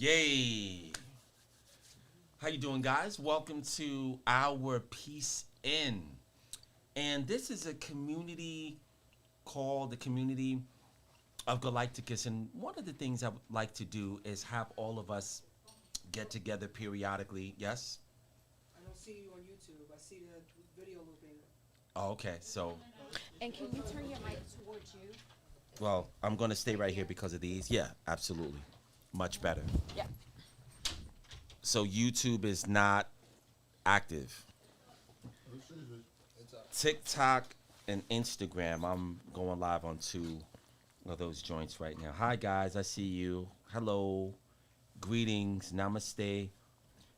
Yay! How you doing, guys? Welcome to our Peace In. And this is a community called the Community of Galacticus. And one of the things I would like to do is have all of us get together periodically. Yes? I don't see you on YouTube. I see the video looping. Oh, okay. So, And can you turn your mic towards you? well, I'm going to stay right here because of these. Yeah, absolutely. Much better. Yeah. So YouTube is not active. TikTok and Instagram, I'm going live on 2 of those joints right now. Hi guys, I see you. Hello. Greetings. Namaste.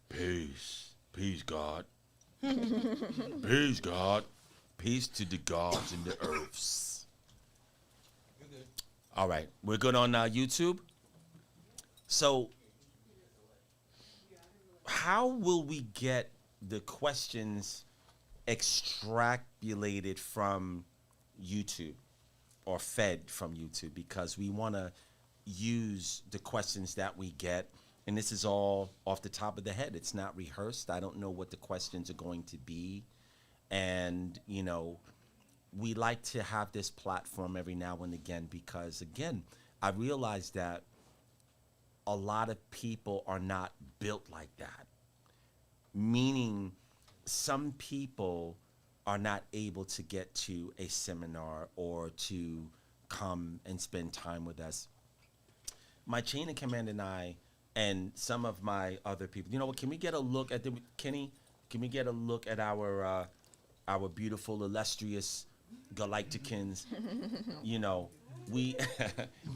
Peace. Peace, God. Peace, God. Peace to the gods and the earths. All right, we're good on YouTube. So, how will we get the questions extrapolated from YouTube or fed from YouTube? Because we want to use the questions that we get, and this is all off the top of the head. It's not rehearsed. I don't know what the questions are going to be. And, you know, we like to have this platform every now and again because, again, I realize that a lot of people are not built like that. Meaning, some people are not able to get to a seminar or to come and spend time with us. My chain of command and I, and some of my other people, you know what? Can we get a look at Kenny? Can we get a look at our beautiful, illustrious Galacticans? You know, we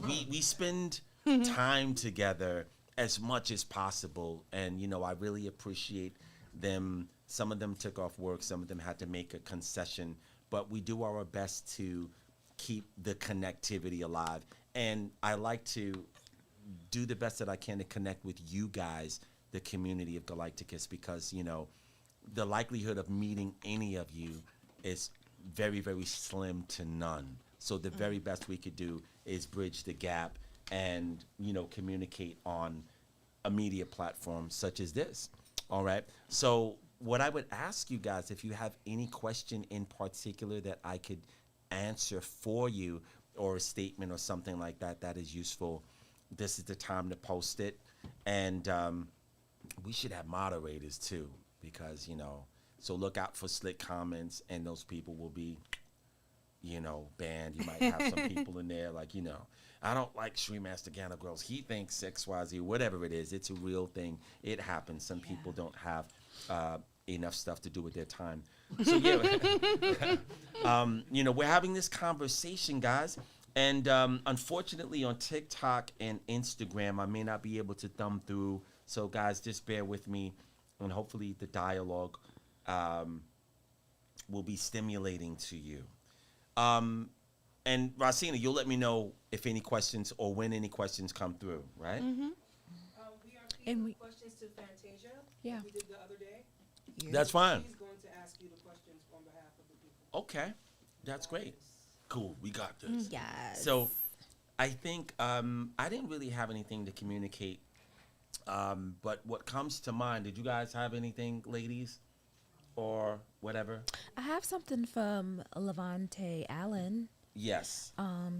we spend time together as much as possible, and you know, I really appreciate them. Some of them took off work, some of them had to make a concession, but we do our best to keep the connectivity alive. And I like to do the best that I can to connect with you guys, the community of Galacticus, because you know, the likelihood of meeting any of you is very, very slim to none. So the very best we could do is bridge the gap and, you know, communicate on a media platform such as this. All right. So what I would ask you guys, if you have any question in particular that I could answer for you, or a statement or something like that that is useful, this is the time to post it. And we should have moderators too, because, you know, so look out for slick comments, and those people will be, you know, banned. You might have some people in there like, you know, I don't like Master Gano Girls. He thinks XYZ, whatever it is. It's a real thing. It happens. Some people don't have enough stuff to do with their time. So, yeah, you know, we're having this conversation, guys. And unfortunately, on TikTok and Instagram, I may not be able to thumb through. So, guys, just bear with me. And hopefully the dialogue will be stimulating to you. And Rosina, you'll let me know if any questions or when any questions come through, right? Mm-hmm. We are feeding questions to Fantasia. Yeah. Like we did the other day. Yeah. That's fine. She's going to ask you the questions on behalf of the people. Okay, that's great. Cool, we got this. Yes. So I think I didn't really have anything to communicate, but what comes to mind, did you guys have anything, ladies, or whatever? I have something from Levante Allen. Yes.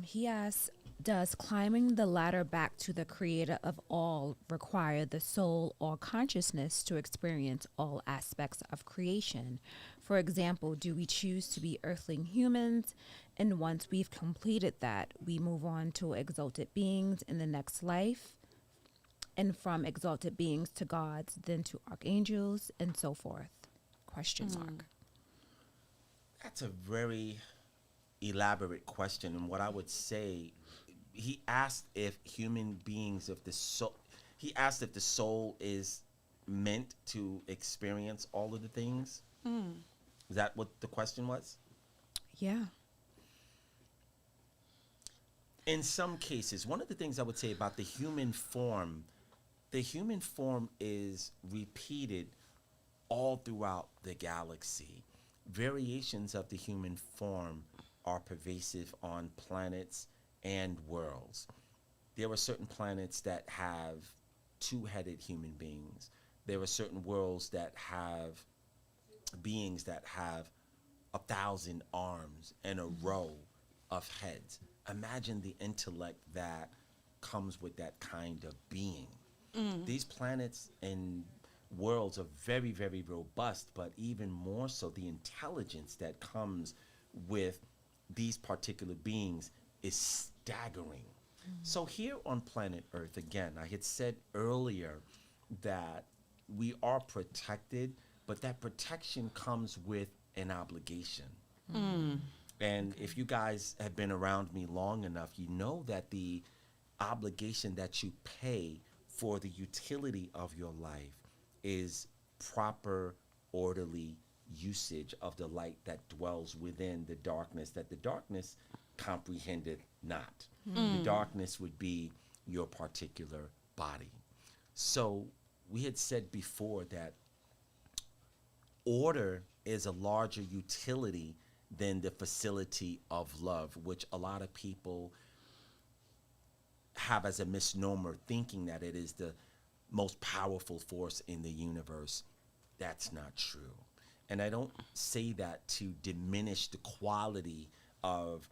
He asks, does climbing the ladder back to the creator of all require the soul or consciousness to experience all aspects of creation? For example, do we choose to be earthling humans, and once we've completed that, we move on to exalted beings in the next life, and from exalted beings to gods, then to archangels, and so forth? Question mark. That's a very elaborate question, and what I would say, he asked if human beings, if the soul, he asked if the soul is meant to experience all of the things. Is that what the question was? Yeah. In some cases, one of the things I would say about the human form is repeated all throughout the galaxy. Variations of the human form are pervasive on planets and worlds. There are certain planets that have two-headed human beings. There are certain worlds that have beings that have 1,000 arms and a row of heads. Imagine the intellect that comes with that kind of being. These planets and worlds are very, very robust, but even more so, the intelligence that comes with these particular beings is staggering. So here on planet Earth, again, I had said earlier that we are protected, but that protection comes with an obligation. And if you guys have been around me long enough, you know that the obligation that you pay for the utility of your life is proper, orderly usage of the light that dwells within the darkness, that the darkness comprehendeth not. The darkness would be your particular body. So we had said before that order is a larger utility than the facility of love, which a lot of people have as a misnomer, thinking that it is the most powerful force in the universe. That's not true. And I don't say that to diminish the quality of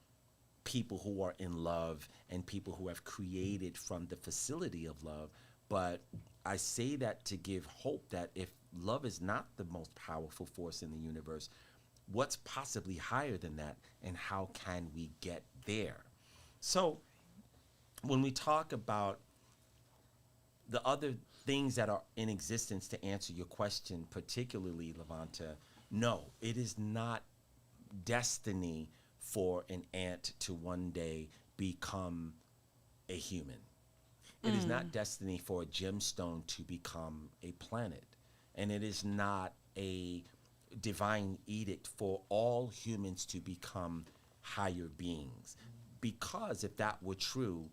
people who are in love and people who have created from the facility of love, but I say that to give hope that if love is not the most powerful force in the universe, what's possibly higher than that, and how can we get there? So when we talk about the other things that are in existence, to answer your question particularly, Levanta, no, it is not destiny for an ant to one day become a human. It is not destiny for a gemstone to become a planet. And it is not a divine edict for all humans to become higher beings. Because if that were true,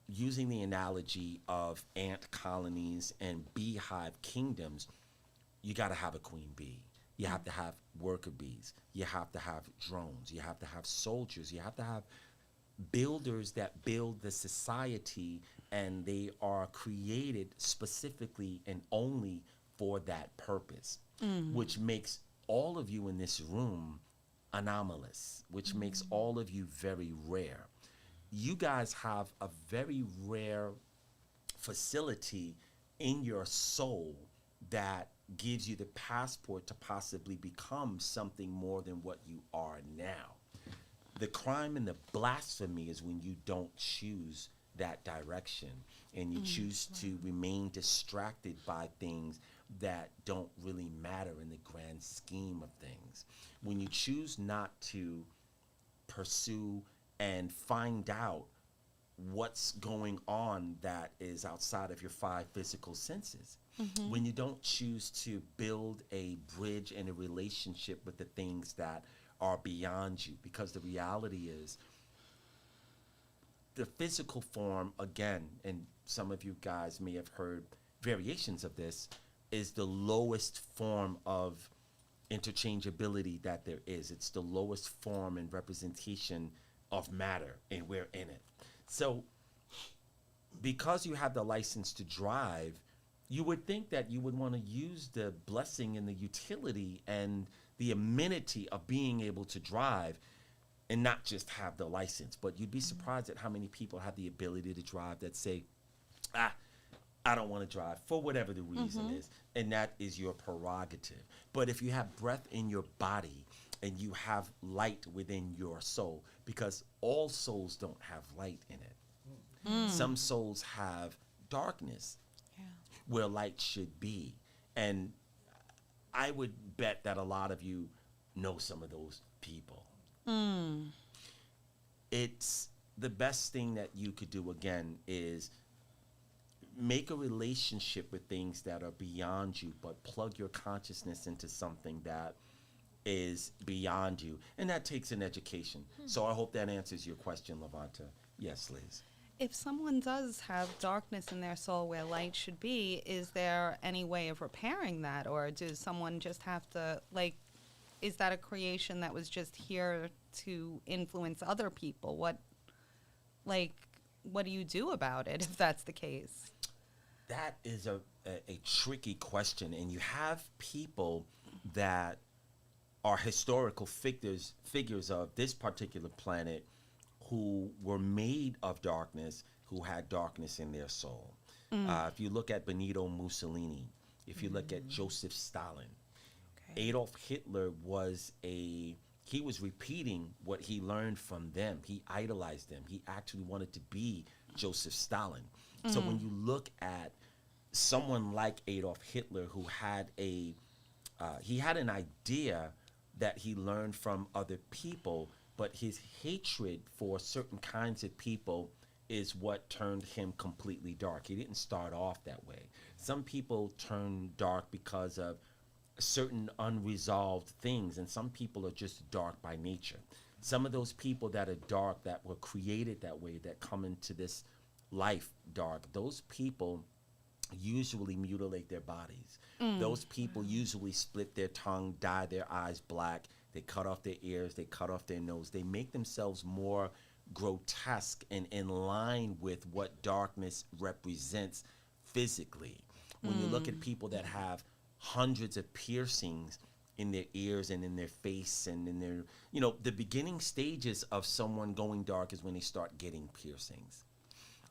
using the analogy of ant colonies and beehive kingdoms, you got to have a queen bee. You have to have worker bees. You have to have drones. You have to have soldiers. You have to have builders that build the society, and they are created specifically and only for that purpose, which makes all of you in this room anomalous, which makes all of you very rare. You guys have a very rare facility in your soul that gives you the passport to possibly become something more than what you are now. The crime and the blasphemy is when you don't choose that direction and you choose to remain distracted by things that don't really matter in the grand scheme of things. When you choose not to pursue and find out what's going on that is outside of your five physical senses. When you don't choose to build a bridge and a relationship with the things that are beyond you, because the reality is the physical form, again, and some of you guys may have heard variations of this, is the lowest form of interchangeability that there is. It's the lowest form and representation of matter, and we're in it. So because you have the license to drive, you would think that you would want to use the blessing and the utility and the amenity of being able to drive and not just have the license. But you'd be surprised at how many people have the ability to drive that say, I don't want to drive for whatever the reason is. And that is your prerogative. But if you have breath in your body and you have light within your soul, because all souls don't have light in it. Some souls have darkness where light should be. And I would bet that a lot of you know some of those people. It's the best thing that you could do, again, is make a relationship with things that are beyond you, but plug your consciousness into something that is beyond you. And that takes an education. So I hope that answers your question, Levanta. Yes, Liz. If someone does have darkness in their soul where light should be, is there any way of repairing that? Or does someone just have to, is that a creation that was just here to influence other people? What do you do about it if that's the case? That is a tricky question, and you have people that are historical figures of this particular planet who were made of darkness, who had darkness in their soul. If you look at Benito Mussolini, if you look at Joseph Stalin, Adolf Hitler he was repeating what he learned from them. He idolized them. He actually wanted to be Joseph Stalin. So when you look at someone like Adolf Hitler, who had he had an idea that he learned from other people, but his hatred for certain kinds of people is what turned him completely dark. He didn't start off that way. Some people turn dark because of certain unresolved things, and some people are just dark by nature. Some of those people that are dark, that were created that way, that come into this life dark, those people usually mutilate their bodies. Those people usually split their tongue, dye their eyes black, they cut off their ears, they cut off their nose. They make themselves more grotesque and in line with what darkness represents physically. When you look at people that have hundreds of piercings in their ears and in their face and in their, the beginning stages of someone going dark is when they start getting piercings.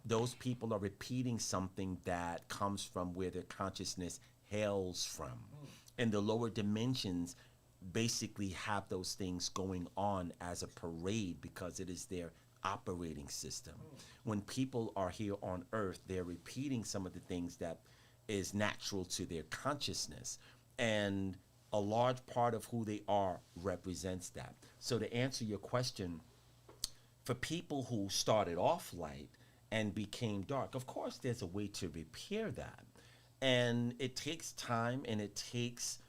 Those people are repeating something that comes from where their consciousness hails from. And the lower dimensions basically have those things going on as a parade because it is their operating system. When people are here on Earth, they're repeating some of the things that is natural to their consciousness. And a large part of who they are represents that. So to answer your question, for people who started off light and became dark, of course there's a way to repair that. And it takes time and it takes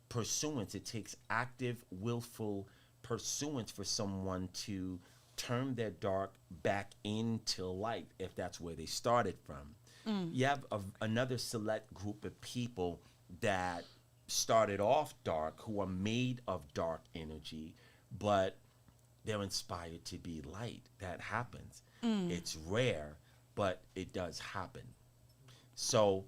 pursuance. It takes active, willful pursuance for someone to turn their dark back into light if that's where they started from. You have another select group of people that started off dark, who are made of dark energy, but they're inspired to be light. That happens. It's rare, but it does happen. So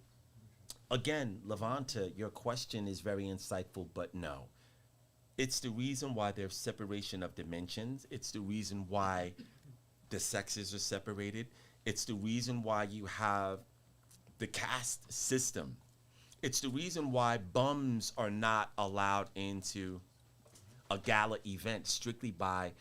again, Levanta, your question is very insightful, but no. It's the reason why there's separation of dimensions. It's the reason why the sexes are separated. It's the reason why you have the caste system. It's the reason why bums are not allowed into a gala event strictly by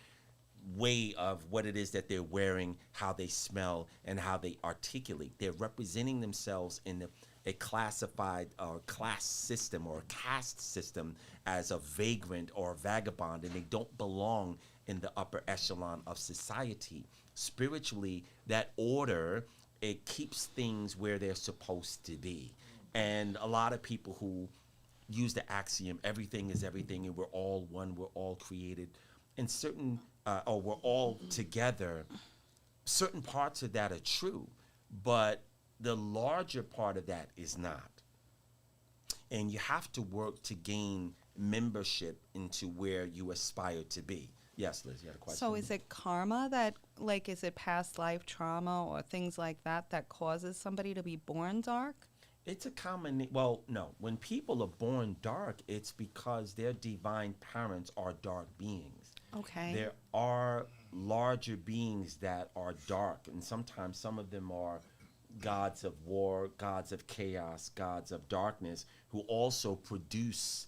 way of what it is that they're wearing, how they smell, and how they articulate. They're representing themselves in a classified class system or a caste system as a vagrant or a vagabond, and they don't belong in the upper echelon of society. Spiritually, that order, it keeps things where they're supposed to be. And a lot of people who use the axiom, everything is everything, and we're all one, we're all created, and or we're all together, certain parts of that are true, but the larger part of that is not. And you have to work to gain membership into where you aspire to be. Yes, Liz, you had a question? So is it karma that, is it past life trauma or things like that that causes somebody to be born dark? It's a well, no. When people are born dark, it's because their divine parents are dark beings. Okay. There are larger beings that are dark, and sometimes some of them are gods of war, gods of chaos, gods of darkness, who also produce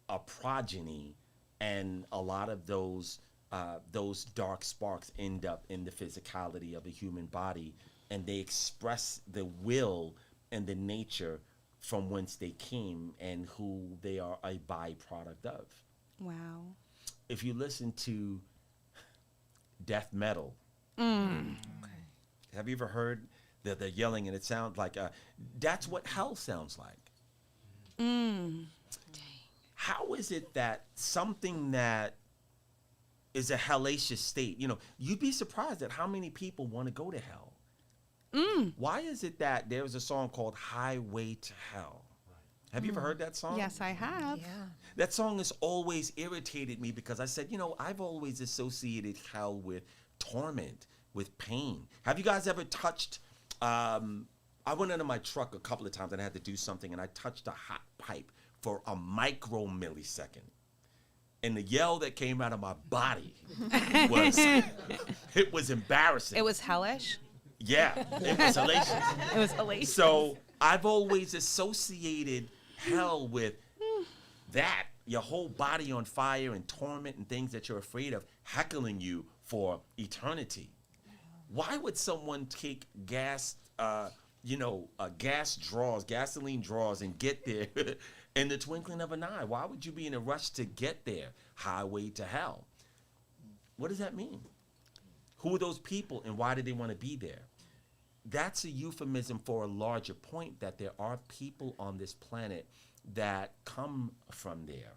a progeny, and a lot of those dark sparks end up in the physicality of the human body, and they express the will and the nature from whence they came and who they are a byproduct of. Wow. If you listen to death metal, have you ever heard that they're yelling and it sounds like that's what hell sounds like? How is it that something that is a hellacious state, you'd be surprised at how many people want to go to hell. Why is it that there's a song called Highway to Hell? Have you ever heard that song? Yes, I have. Yeah. That song has always irritated me because I said, I've always associated hell with torment, with pain. Have you guys ever touched I went into my truck a couple of times and I had to do something, and I touched a hot pipe for a micro millisecond. And the yell that came out of my body was, it was embarrassing. It was hellish. Yeah, it was hellacious. It was hellish. So I've always associated hell with that, your whole body on fire and torment and things that you're afraid of heckling you for eternity. Why would someone take gasoline draws and get there in the twinkling of an eye? Why would you be in a rush to get there? Highway to hell. What does that mean? Who are those people and why do they want to be there? That's a euphemism for a larger point, that there are people on this planet that come from there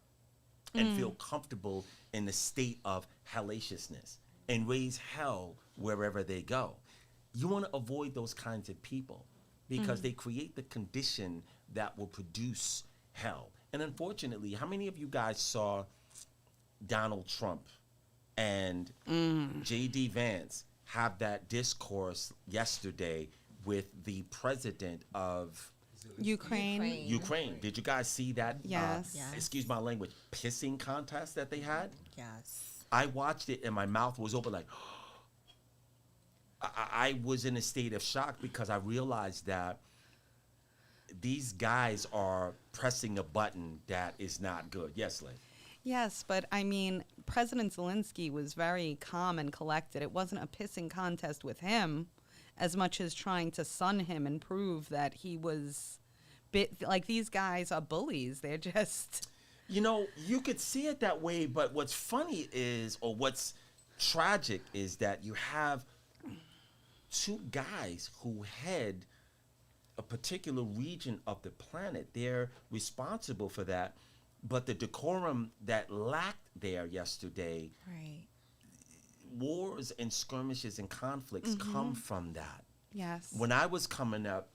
and feel comfortable in the state of hellaciousness and raise hell wherever they go. You want to avoid those kinds of people because they create the condition that will produce hell. And unfortunately, how many of you guys saw Donald Trump and J.D. Vance have that discourse yesterday with the president of Ukraine? Did you guys see that? Yes. Yes. Excuse my language, pissing contest that they had? Yes. I watched it and my mouth was open like, I was in a state of shock because I realized that these guys are pressing a button that is not good. Yes, Lynn. Yes, but I mean, President Zelensky was very calm and collected. It wasn't a pissing contest with him as much as trying to sun him and prove that he was like, these guys are bullies. They're just... You know, you could see it that way, but what's funny is, or what's tragic is that you have two guys who head a particular region of the planet. They're responsible for that, but the decorum that lacked there yesterday, Right. wars and skirmishes and conflicts come from that. Yes. When I was coming up,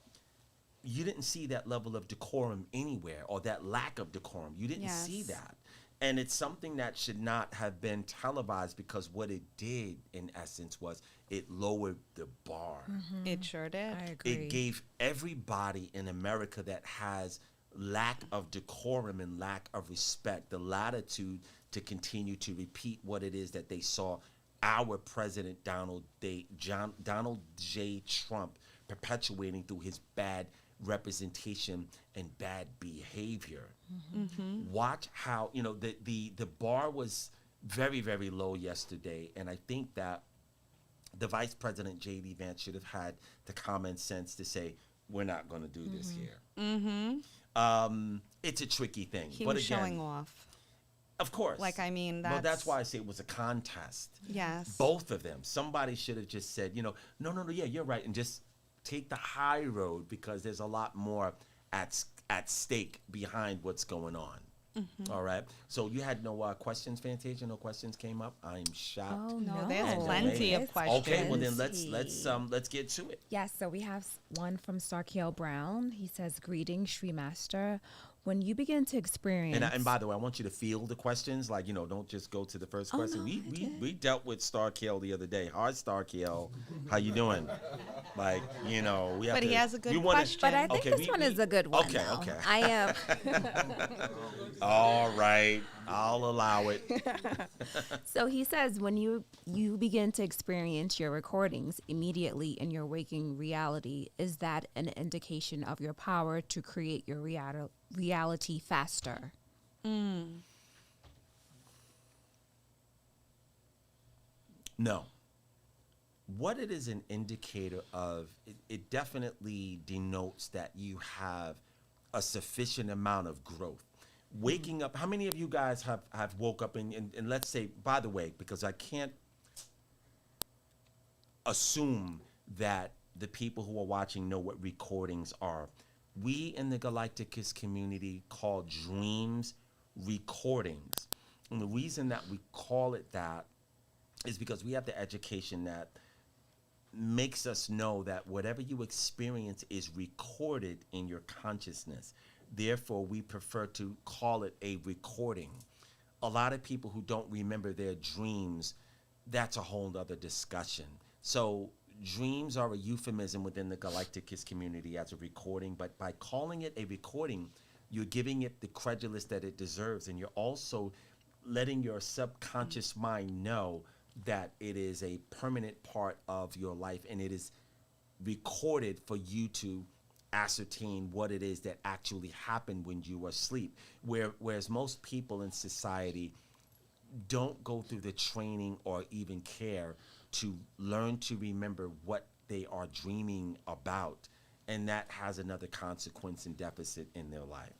you didn't see that level of decorum anywhere, or that lack of decorum. You didn't see Yes. that. And it's something that should not have been televised, because what it did, in essence, was it lowered the bar. It sure did. I agree. It gave everybody in America that has lack of decorum and lack of respect the latitude to continue to repeat what it is that they saw our president Donald J. Trump perpetuating through his bad representation and bad behavior. Watch how, the bar was very, very low yesterday, and I think that the Vice President J.D. Vance should have had the common sense to say, we're not going to do this here. It's a tricky thing. He but was again, showing off. Of course. Like, I mean, Well, that's that's why I say it was a contest. Yes. Both of them. Somebody should have just said, no, yeah, you're right, and just take the high road, because there's a lot more at stake behind what's going on. All right. So you had no questions, Fantasia? No questions came up? I'm shocked. Oh, No, no. there's And plenty of It's questions. Okay, well then plenty. let's get to it. Yes, so we have one from Starkiel Brown. He says, "Greetings, Sri Master. When you begin to experience..." And by the way, I want you to feel the questions. Like, don't just go to the first Oh, question. no, I did. We dealt with Starkiel the other day. Hi, Starkiel. How you doing? Like, we have But to... he has a good we wanna- question. But I think Okay, this one is a good one. Okay, though. okay. I am. All right. I'll allow it. So he says, when you begin to experience your recordings immediately in your waking reality, is that an indication of your power to create your reality faster? No. What it is an indicator of, it definitely denotes that you have a sufficient amount of growth. Waking up, how many of you guys have woke up and let's say, by the way, because I can't assume that the people who are watching know what recordings are. We in the Galacticus community call dreams recordings. And the reason that we call it that is because we have the education that makes us know that whatever you experience is recorded in your consciousness. Therefore, we prefer to call it a recording. A lot of people who don't remember their dreams, that's a whole other discussion. So dreams are a euphemism within the Galacticus community as a recording, but by calling it a recording, you're giving it the credulous that it deserves, and you're also letting your subconscious mind know that it is a permanent part of your life, and it is recorded for you to ascertain what it is that actually happened when you were asleep. Whereas most people in society don't go through the training or even care to learn to remember what they are dreaming about, and that has another consequence and deficit in their life.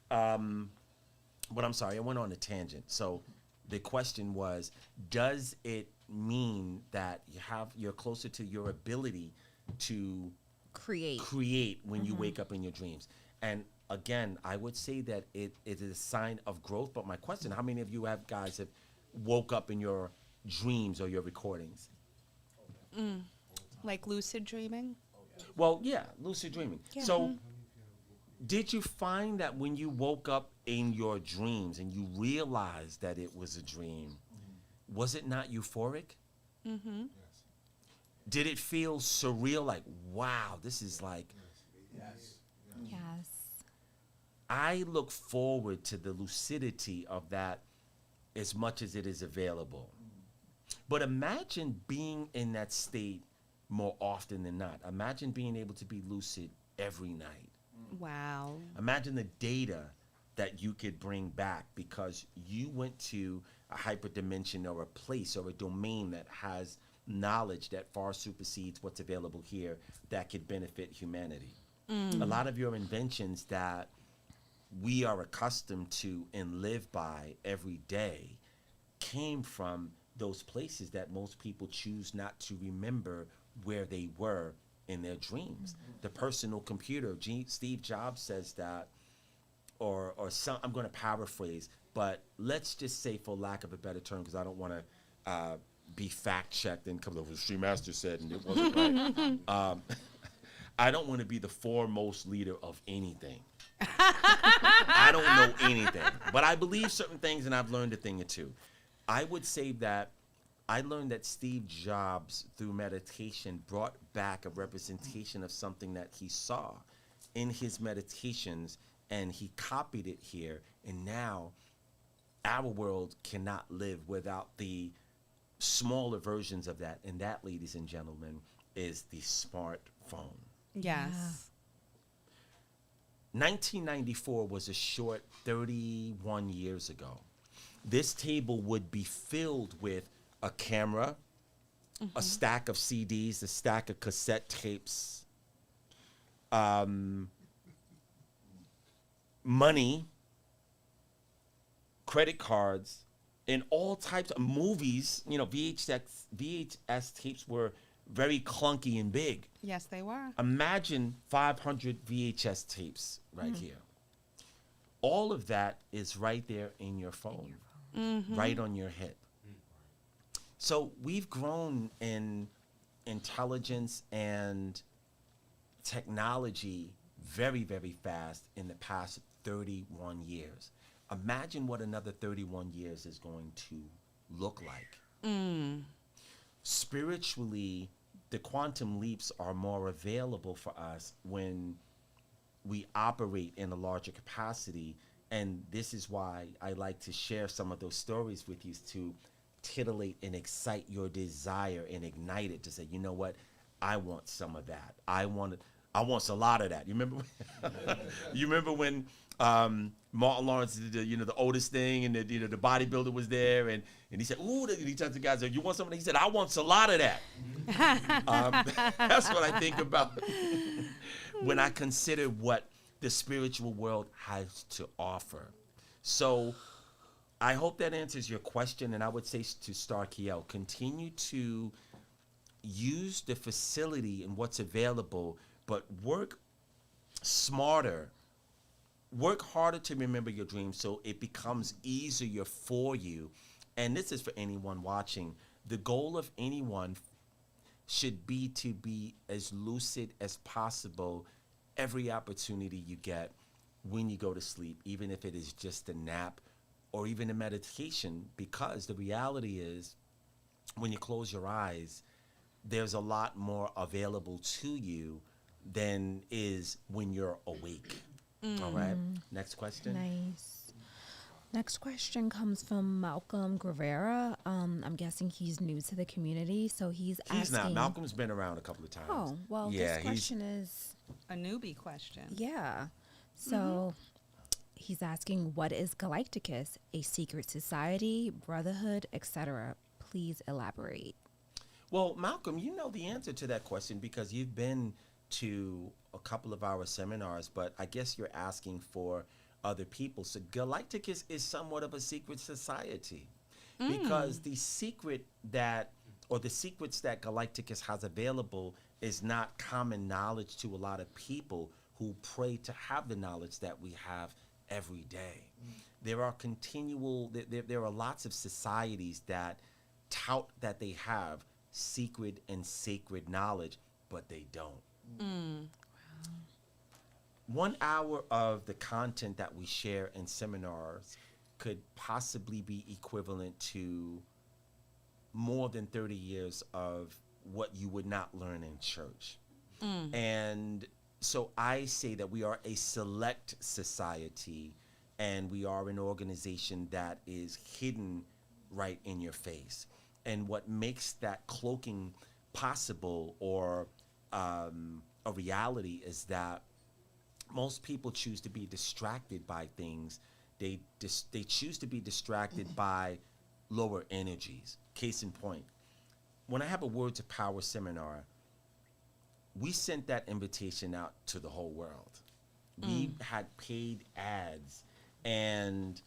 But I'm sorry, I went on a tangent. So the question was, does it mean that you're closer to your ability to Create. when you wake up in your dreams? And again, I would say that it is a sign of growth. But my question, how many of you guys have woke up in your dreams or your recordings? Like lucid dreaming? Well, yeah, lucid dreaming. Yeah. So did you find that when you woke up in your dreams and you realized that it was a dream, was it not euphoric? Mm-hmm. Did it feel surreal, like, wow, this is like... Yes. I look forward to the lucidity of that as much as it is available. But imagine being in that state more often than not. Imagine being able to be lucid every night. Wow. Imagine the data that you could bring back because you went to a hyperdimension or a place or a domain that has knowledge that far supersedes what's available here that could benefit humanity. A lot of your inventions that we are accustomed to and live by every day came from those places that most people choose not to remember where they were in their dreams. The personal computer, Steve Jobs says that, or some, I'm going to paraphrase, but let's just say, for lack of a better term, because I don't want to be fact-checked and come over the Stream Master said and it wasn't right. I don't want to be the foremost leader of anything. I don't know anything, but I believe certain things and I've learned a thing or two. I would say that I learned that Steve Jobs, through meditation, brought back a representation of something that he saw in his meditations, and he copied it here. And now our world cannot live without the smaller versions of that. And that, ladies and gentlemen, is the smartphone. Yes. 1994 was a short 31 years ago. This table would be filled with a camera, a stack of CDs, a stack of cassette tapes, money, credit cards, and all types of movies. You know, VHS tapes were very clunky and big. Yes, they were. Imagine 500 VHS tapes right here. All of that is right there in your phone, right on your hip. So we've grown in intelligence and technology very, very fast in the past 31 years. Imagine what another 31 years is going to look like. Spiritually, the quantum leaps are more available for us when we operate in a larger capacity. And this is why I like to share some of those stories with you, to titillate and excite your desire and ignite it to say, you know what, I want some of that. I want a lot of that. You remember? You remember when Martin Lawrence did the Otis thing, and the bodybuilder was there, and he said, "Ooh," he touched the guy, said, "You want something?" He said, "I want a lot of that." That's what I think about when I consider what the spiritual world has to offer. So I hope that answers your question, and I would say to Starkiel, continue to use the facility and what's available, but work smarter. Work harder to remember your dreams so it becomes easier for you. And this is for anyone watching. The goal of anyone should be to be as lucid as possible every opportunity you get when you go to sleep, even if it is just a nap or even a meditation, because the reality is when you close your eyes, there's a lot more available to you than is when you're awake. All right. Next question. Nice. Next question comes from Malcolm Guevara. I'm guessing he's new to the community, so he's He's asking. not. Malcolm's been around a couple of times. Oh, well, Yeah, this question is, A newbie question. yeah. So he's asking, what is Galacticus? A secret society, brotherhood, etc.? Please elaborate. Well, Malcolm, you know the answer to that question because you've been to a couple of our seminars, but I guess you're asking for other people. So Galacticus is somewhat of a secret society because the secret that, or the secrets that Galacticus has available is not common knowledge to a lot of people who pray to have the knowledge that we have every day. There are there are lots of societies that tout that they have secret and sacred knowledge, but they don't. 1 hour of the content that we share in seminars could possibly be equivalent to more than 30 years of what you would not learn in church. And so I say that we are a select society and we are an organization that is hidden right in your face. And what makes that cloaking possible or a reality is that most people choose to be distracted by things. They choose to be distracted by lower energies. Case in point, when I have a Words of Power seminar, we sent that invitation out to the whole world. We had paid ads, and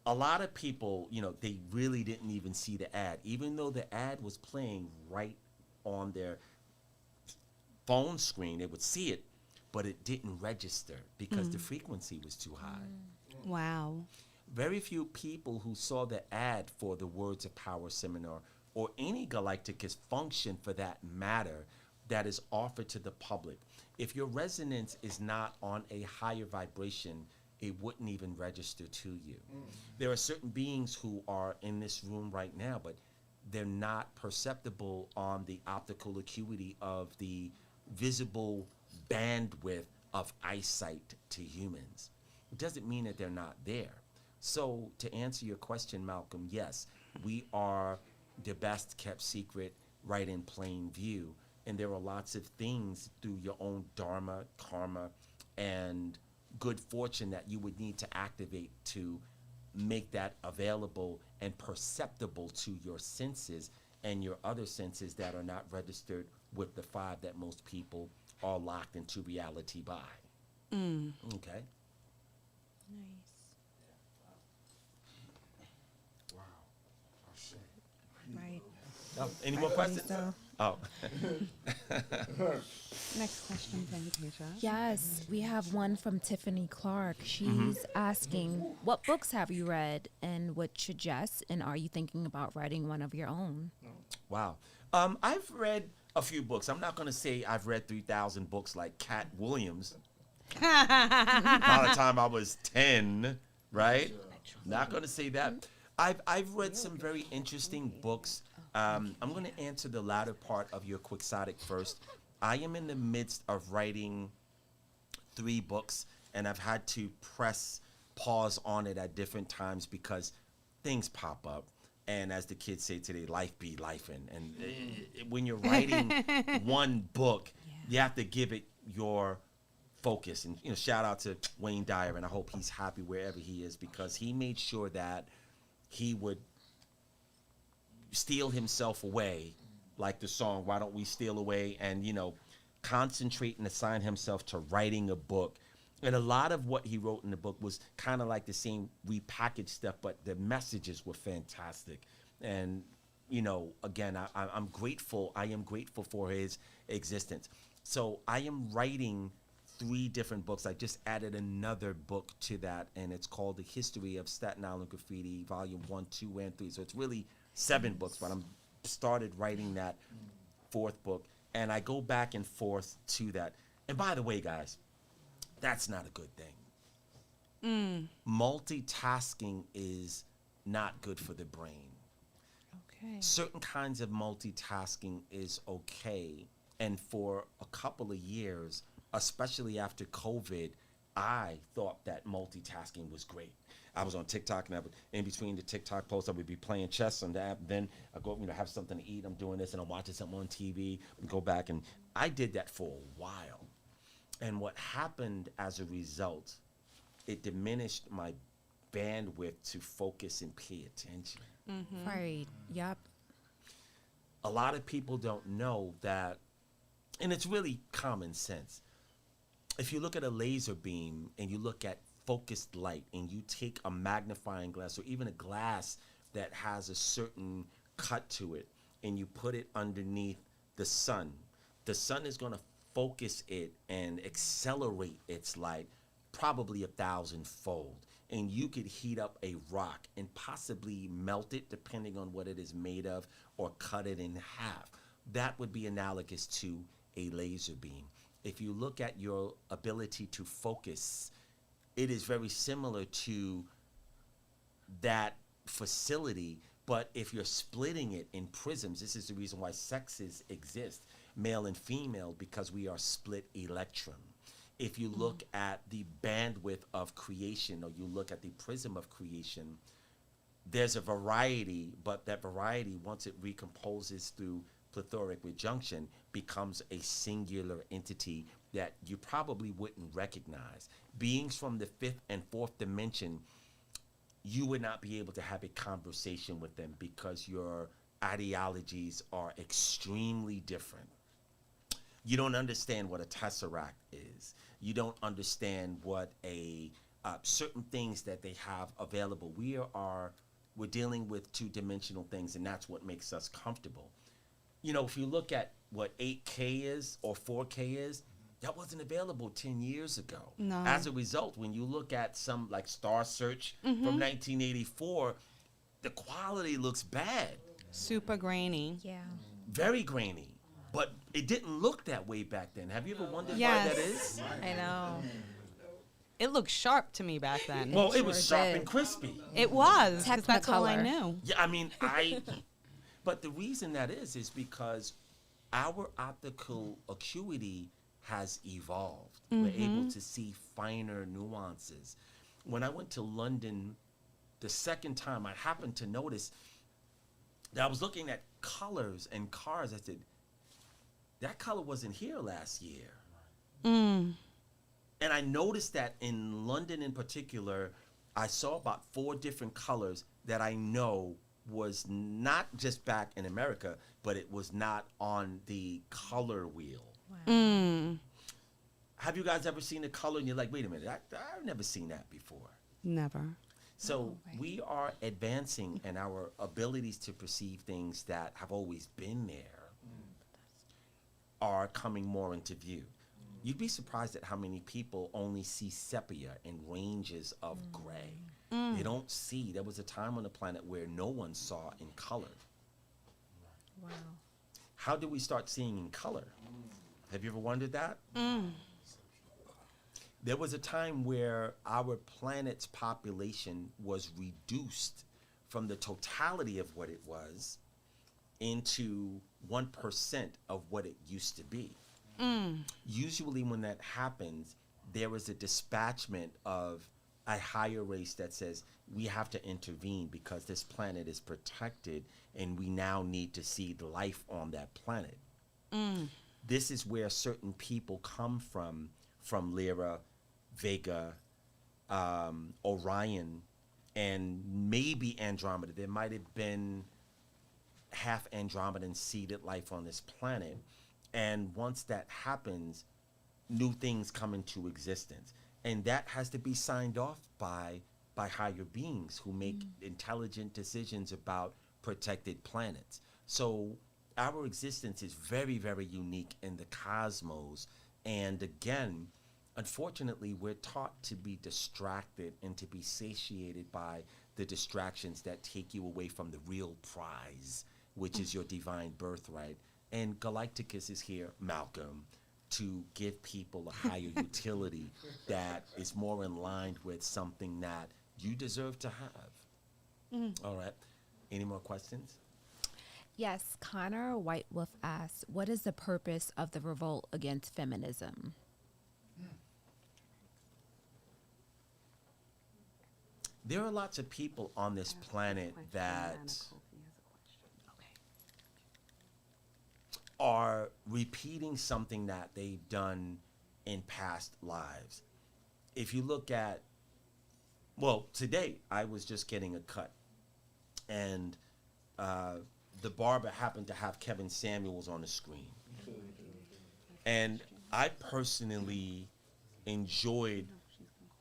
a lot of people, you know, they really didn't even see the ad, even though the ad was playing right on their phone screen. They would see it, but it didn't register because the frequency was too high. Wow. Very few people who saw the ad for the Words of Power seminar or any Galacticus function for that matter that is offered to the public. If your resonance is not on a higher vibration, it wouldn't even register to you. There are certain beings who are in this room right now, but they're not perceptible on the optical acuity of the visible bandwidth of eyesight to humans. It doesn't mean that they're not there. So to answer your question, Malcolm, yes, we are the best kept secret right in plain view. And there are lots of things through your own dharma, karma, and good fortune that you would need to activate to make that available and perceptible to your senses and your other senses that are not registered with the 5 that most people are locked into reality by. Okay. Nice. Wow. Oh, shit. Right. Oh, any more questions? So. Oh. Next question, Fantasia. Yes, we have one from Tiffany Clark. She's asking, what books have you read and would suggest, and are you thinking about writing one of your own? Wow. I've read a few books. I'm not going to say I've read 3,000 books like Cat Williams. By the time I was 10, right? Not going to say that. I've read some very interesting books. I'm going to answer the latter part of your quixotic first. I am in the midst of writing 3 books, and I've had to press pause on it at different times because things pop up. And as the kids say today, life be lifing. And when you're writing one book, you have to give it your focus. And, you know, shout out to Wayne Dyer, and I hope he's happy wherever he is because he made sure that he would steal himself away, like the song, Why Don't We Steal Away, and, you know, concentrate and assign himself to writing a book. And a lot of what he wrote in the book was kind of like the same repackaged stuff, but the messages were fantastic. And, you know, again, I'm grateful. I am grateful for his existence. So I am writing 3 different books. I just added another book to that, and it's called The History of Staten Island Graffiti, Volume 1, 2, and 3. So it's really 7 books, but I'm started writing that 4th book, and I go back and forth to that. And by the way, guys, that's not a good thing. Multitasking is not good for the brain. Okay. Certain kinds of multitasking is okay. And for a couple of years, especially after COVID, I thought that multitasking was great. I was on TikTok, and I would, in between the TikTok posts, I would be playing chess on the app. Then I go, have something to eat. I'm doing this, and I'm watching something on TV. And go back, and I did that for a while. And what happened as a result, it diminished my bandwidth to focus and pay attention. Right. Yep. A lot of people don't know that, and it's really common sense. If you look at a laser beam and you look at focused light and you take a magnifying glass or even a glass that has a certain cut to it and you put it underneath the sun is going to focus it and accelerate its light probably 1,000-fold. And you could heat up a rock and possibly melt it depending on what it is made of or cut it in half. That would be analogous to a laser beam. If you look at your ability to focus, it is very similar to that facility, but if you're splitting it in prisms, this is the reason why sexes exist, male and female, because we are split electron. If you look at the bandwidth of creation, or you look at the prism of creation, there's a variety, but that variety, once it recomposes through plethoric rejection, becomes a singular entity that you probably wouldn't recognize. Beings from the fifth and fourth dimension, you would not be able to have a conversation with them because your ideologies are extremely different. You don't understand what a tesseract is. You don't understand what a certain things that they have available. We're dealing with two-dimensional things, and that's what makes us comfortable. If you look at what 8K is or 4K is, that wasn't available 10 years ago. No. As a result, when you look at some like Star Search from 1984, the quality looks bad. Super grainy. Yeah. Very grainy. But it didn't look that way back then. Have you ever wondered why Yes. that is? I know. It looked sharp to me back then. Well, it was Sure sharp did. and crispy. It was, 'cause that's all I Technicolor. knew. Yeah, I mean, but the reason that is because our optical acuity has evolved. We're able to see finer nuances. When I went to London the second time, I happened to notice that I was looking at colors and cars. I said, that color wasn't here last year. And I noticed that in London in particular, I saw about 4 different colors that I know was not just back in America, but it was not on the color wheel. Wow. Have you guys ever seen a color and you're like, wait a minute, I've never seen that before? Never. So right. we are advancing, and our abilities to perceive things that have always been there are coming more into view. You'd be surprised at how many people only see sepia and ranges of gray. They don't see. There was a time on the planet where no one saw in color. Wow. How did we start seeing in color? Have you ever wondered that? There was a time where our planet's population was reduced from the totality of what it was into 1% of what it used to be. Usually when that happens, there is a dispatchment of a higher race that says we have to intervene because this planet is protected and we now need to see the life on that planet. This is where certain people come from Lyra, Vega, Orion, and maybe Andromeda. There might have been half Andromedan seeded life on this planet. And once that happens, new things come into existence. And that has to be signed off by higher beings who make intelligent decisions about protected planets. So our existence is very, very unique in the cosmos. And again, unfortunately, we're taught to be distracted and to be satiated by the distractions that take you away from the real prize, which is your divine birthright. And Galacticus is here, Malcolm, to give people a higher utility that is more in line with something that you deserve to have. All right. Any more questions? Yes, Connor Whitewolf asks, what is the purpose of the revolt against feminism? There are lots of people on this planet that are repeating something that they've done in past lives. If you look at, well, today I was just getting a cut, and the barber happened to have Kevin Samuels on the screen. And I personally enjoyed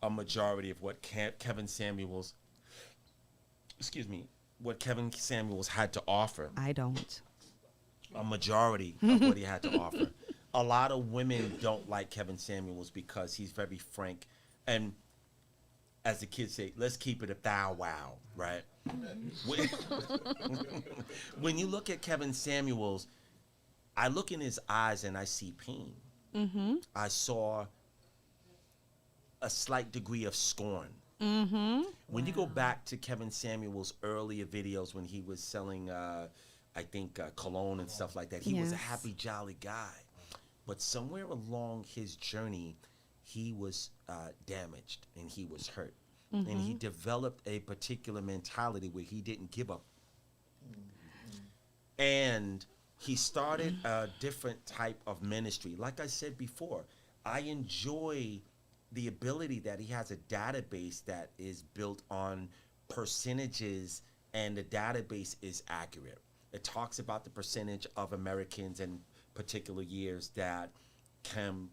a majority of what Kevin Samuels, what Kevin Samuels had to offer. I don't. A majority of what he had to offer. A lot of women don't like Kevin Samuels because he's very frank. And as the kids say, let's keep it a thou wow, right? When you look at Kevin Samuels, I look in his eyes and I see pain. Mm-hmm. I saw a slight degree of scorn. Mm-hmm. When you go back to Kevin Samuels' earlier videos when he was selling, I think, cologne and stuff like that, he was a happy, jolly guy. But somewhere along his journey, he was damaged and he was hurt. Mm-hmm. And he developed a particular mentality where he didn't give up. Mm-hmm. And he started a different type of ministry. Like I said before, I enjoy the ability that he has a database that is built on percentages, and the database is accurate. It talks about the percentage of Americans in particular years that come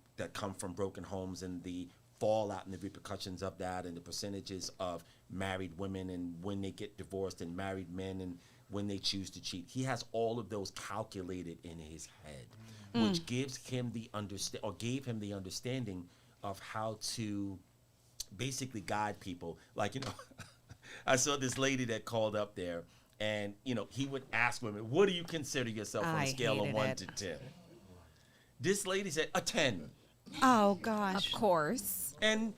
from broken homes and the fallout and the repercussions of that, and the percentages of married women and when they get divorced, and married men and when they choose to cheat. He has all of those calculated in his head, which gives him gave him the understanding of how to basically guide people. Like, I saw this lady that called up there, and he would ask women, what do you consider yourself on a scale of 1 to 10? This lady said a 10. Oh gosh. Of course. And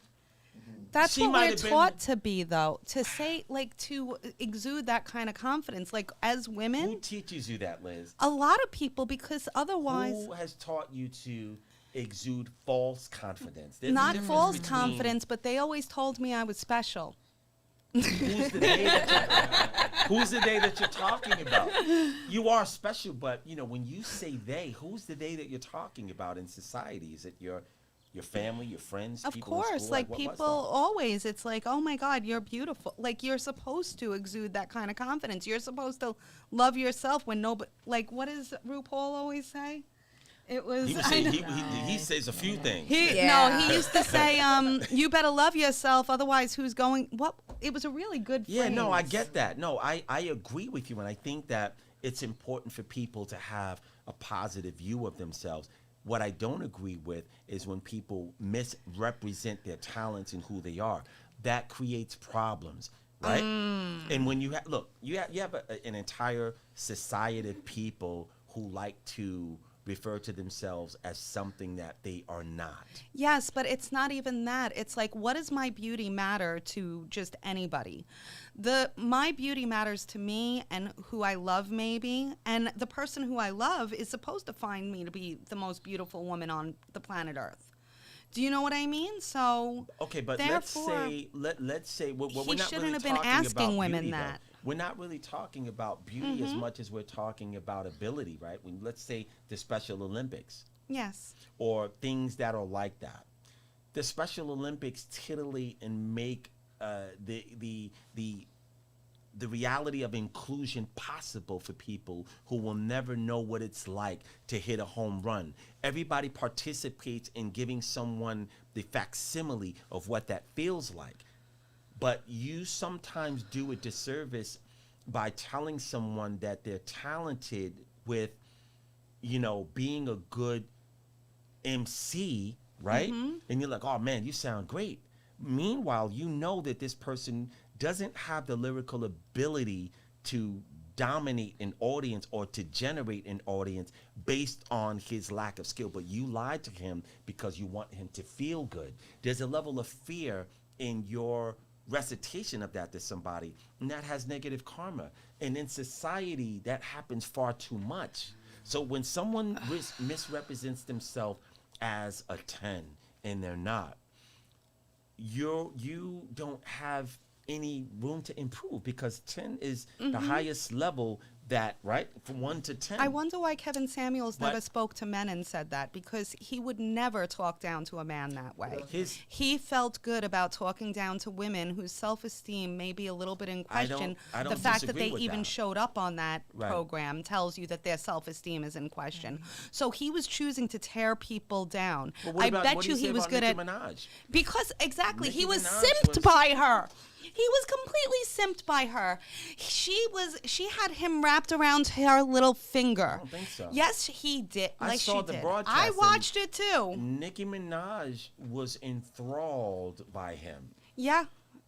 that's she what might we're have been- taught to be, though, to say, like, to exude that kind of confidence, like, as women. Who teaches you that, Liz? A lot of people, because otherwise. Who has taught you to exude false confidence? There's a Not difference false between- confidence, but they always told me I was special. Who's the day that you're talking about? You are special, but when you say they, who's the they that you're talking about in society? Is it your family, your friends? Of people in course, school? like what was people always, it's like, oh my God, you're beautiful. Like, you're supposed to exude that kind of confidence. You're supposed to love yourself when nobody, like, what does RuPaul always say? It was, He says a few things. No, he used to say, you better love yourself, otherwise who's going, what? It was a really good phrase. Yeah, no, I get that. No, I agree with you, and I think that it's important for people to have a positive view of themselves. What I don't agree with is when people misrepresent their talents and who they are. That creates problems, right? And when you have an entire society of people who like to refer to themselves as something that they are not. Yes, but it's not even that. It's like, what does my beauty matter to just anybody? My beauty matters to me and who I love, maybe, and the person who I love is supposed to find me to be the most beautiful woman on the planet Earth. Do you know what I mean? So okay, but therefore, let's say we're he not shouldn't really have been talking asking about women beauty, that. though. We're not really talking about beauty as much as we're talking about ability, right? Let's say the Special Olympics. Yes. Or things that are like that. The Special Olympics titillate and make the reality of inclusion possible for people who will never know what it's like to hit a home run. Everybody participates in giving someone the facsimile of what that feels like. But you sometimes do a disservice by telling someone that they're talented with, being a good MC, right? Mm-hmm. And you're like, oh man, you sound great. Meanwhile, you know that this person doesn't have the lyrical ability to dominate an audience or to generate an audience based on his lack of skill. But you lied to him because you want him to feel good. There's a level of fear in your recitation of that to somebody, and that has negative karma. And in society, that happens far too much. So when someone misrepresents themselves as a 10 and they're not, you don't have any room to improve, because 10 is the highest level that, right, from 1 to 10. I wonder why Kevin Samuels But- never spoke to men and said that, because he would never talk down to a man that way. His- He felt good about talking down to women whose self-esteem may be a little bit in question. I don't The fact that disagree they with even that. showed up on that Right. program tells you that their self-esteem is in question. So he was choosing to tear people down. But what I about, bet what do you say he was about good Nicki at... Minaj? Because exactly, he Nicki was Minaj simped was- by her. He was completely simped by her. She had him wrapped around her little finger. I don't think so. Yes, he did. I Like saw she the did. broadcast I and- watched it too. Nicki Minaj was enthralled by him, Yeah,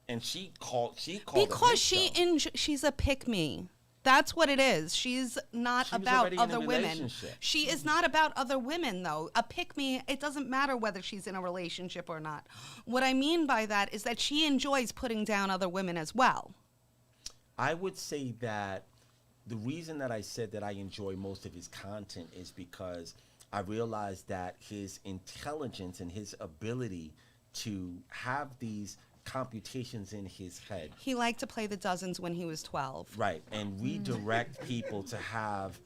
and she called because she's a pick me. That's what it is. She's not She was about already in a other women. relationship. She is not about other women, though. A pick me, it doesn't matter whether she's in a relationship or not. What I mean by that is that she enjoys putting down other women as well. I would say that the reason that I said that I enjoy most of his content is because I realized that his intelligence and his ability to have these computations in his head, He liked to play the dozens when he was 12. right, and redirect people to have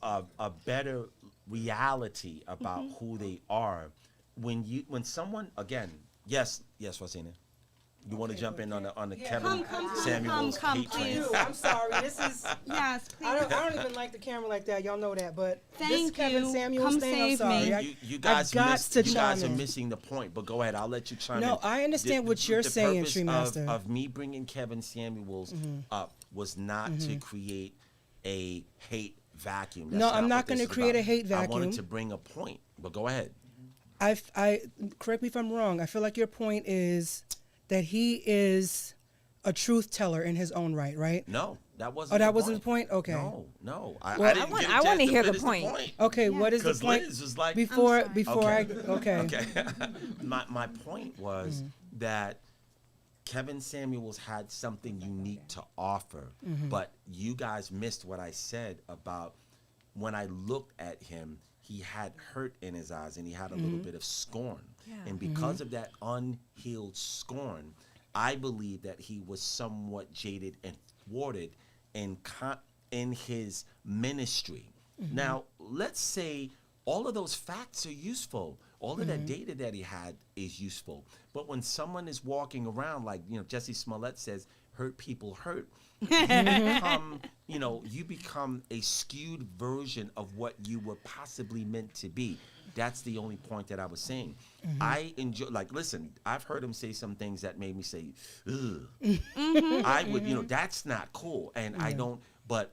a better reality about who they are. When someone, again, yes, Rosina, you want to jump in on the Kevin Samuels come, hate train? please. I'm sorry. This is. Yes, please. I don't even like the camera like that. Y'all know that. But this Thank Kevin you. Samuels Come thing, save I'm sorry. me. You guys, got missed, to you guys are chime in. missing the point, but go ahead. I'll let you chime in. No, I understand what you're saying, purpose Tree Master. of me bringing Kevin Samuels up was not to create a hate vacuum. That's No, I'm not what this gonna is create about. a hate I wanted vacuum. to bring a point, but go ahead. I correct me if I'm wrong. I feel like your point is that he is a truth teller in his own right? No, that wasn't. Oh, that the wasn't point. the point? Okay. No. Well, I didn't I get a wanna chance to hear the finish point. Okay, what is the 'Cause point? Liz was like, before sorry. before Okay. I okay. Okay. my point was that Kevin Samuels had something unique to offer, but you guys missed what I said about when I looked at him, he had hurt in his eyes and he had a little bit of scorn. Yeah. And because of that unhealed scorn, I believe that he was somewhat jaded and thwarted in his ministry. Now, let's say all of those facts are useful. All of that data that he had is useful. But when someone is walking around, like, Jesse Smollett says, hurt people hurt, you become a skewed version of what you were possibly meant to be. That's the only point that I was saying. I enjoy, listen, I've heard him say some things that made me say, ugh. I would, that's not cool. And I don't, but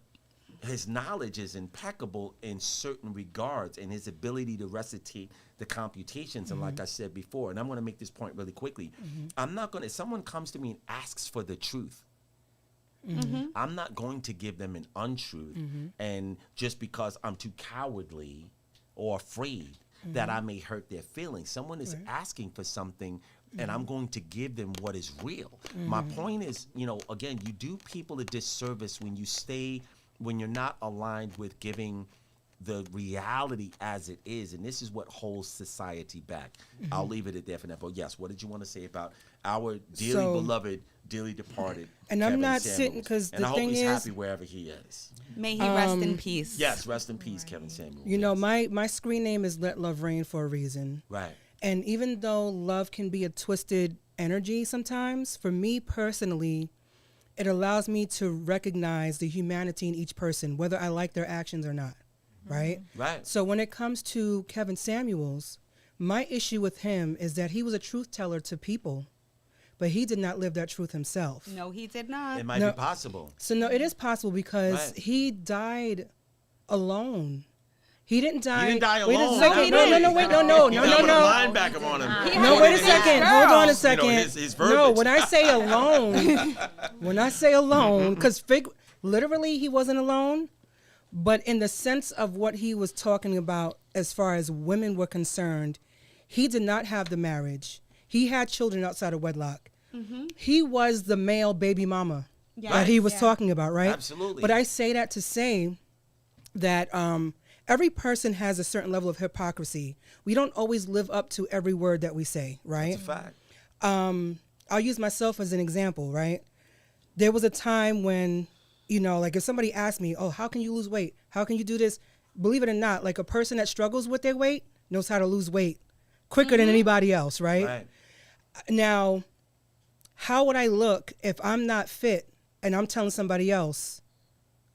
his knowledge is impeccable in certain regards, and his ability to recitate the computations. And like I said before, and I'm going to make this point really quickly, I'm not going to, if someone comes to me and asks for the truth, I'm not going to give them an untruth, and just because I'm too cowardly or afraid that I may hurt their feelings. Someone is asking for something, and I'm going to give them what is real. My point is, again, you do people a disservice when you're not aligned with giving the reality as it is, and this is what holds society back. I'll leave it at that for now. But yes, what did you want to say about our dearly beloved, dearly departed And Kevin I'm not Samuels? sitting, 'cause And the I hope thing he's is- happy wherever he is. May he rest in peace. Yes, rest in peace, Kevin Samuels. My screen name is Let Love Reign for a reason. Right. And even though love can be a twisted energy sometimes, for me personally, it allows me to recognize the humanity in each person, whether I like their actions or not, right? Right. So when it comes to Kevin Samuels, my issue with him is that he was a truth teller to people, but he did not live that truth himself. No, he did not. It might No. be possible. So no, it is possible because Right. he died alone. He didn't die. He didn't die Wait a alone. second. No, he No, didn't. wait, no. You got to put a No, linebacker on him. No, wait a second. Hold on a second. his No, verbiage. when I say alone, because literally he wasn't alone, but in the sense of what he was talking about as far as women were concerned, he did not have the marriage. He had children outside of wedlock. he was the male baby mama Yeah. that he was Yeah. talking about, right? Absolutely. But I say that to say that every person has a certain level of hypocrisy. We don't always live up to every word that we say, right? It's a fact. I'll use myself as an example, right? There was a time when, like if somebody asked me, oh, how can you lose weight? How can you do this? Believe it or not, like a person that struggles with their weight knows how to lose weight quicker than anybody else, right? Right. Now, how would I look if I'm not fit and I'm telling somebody else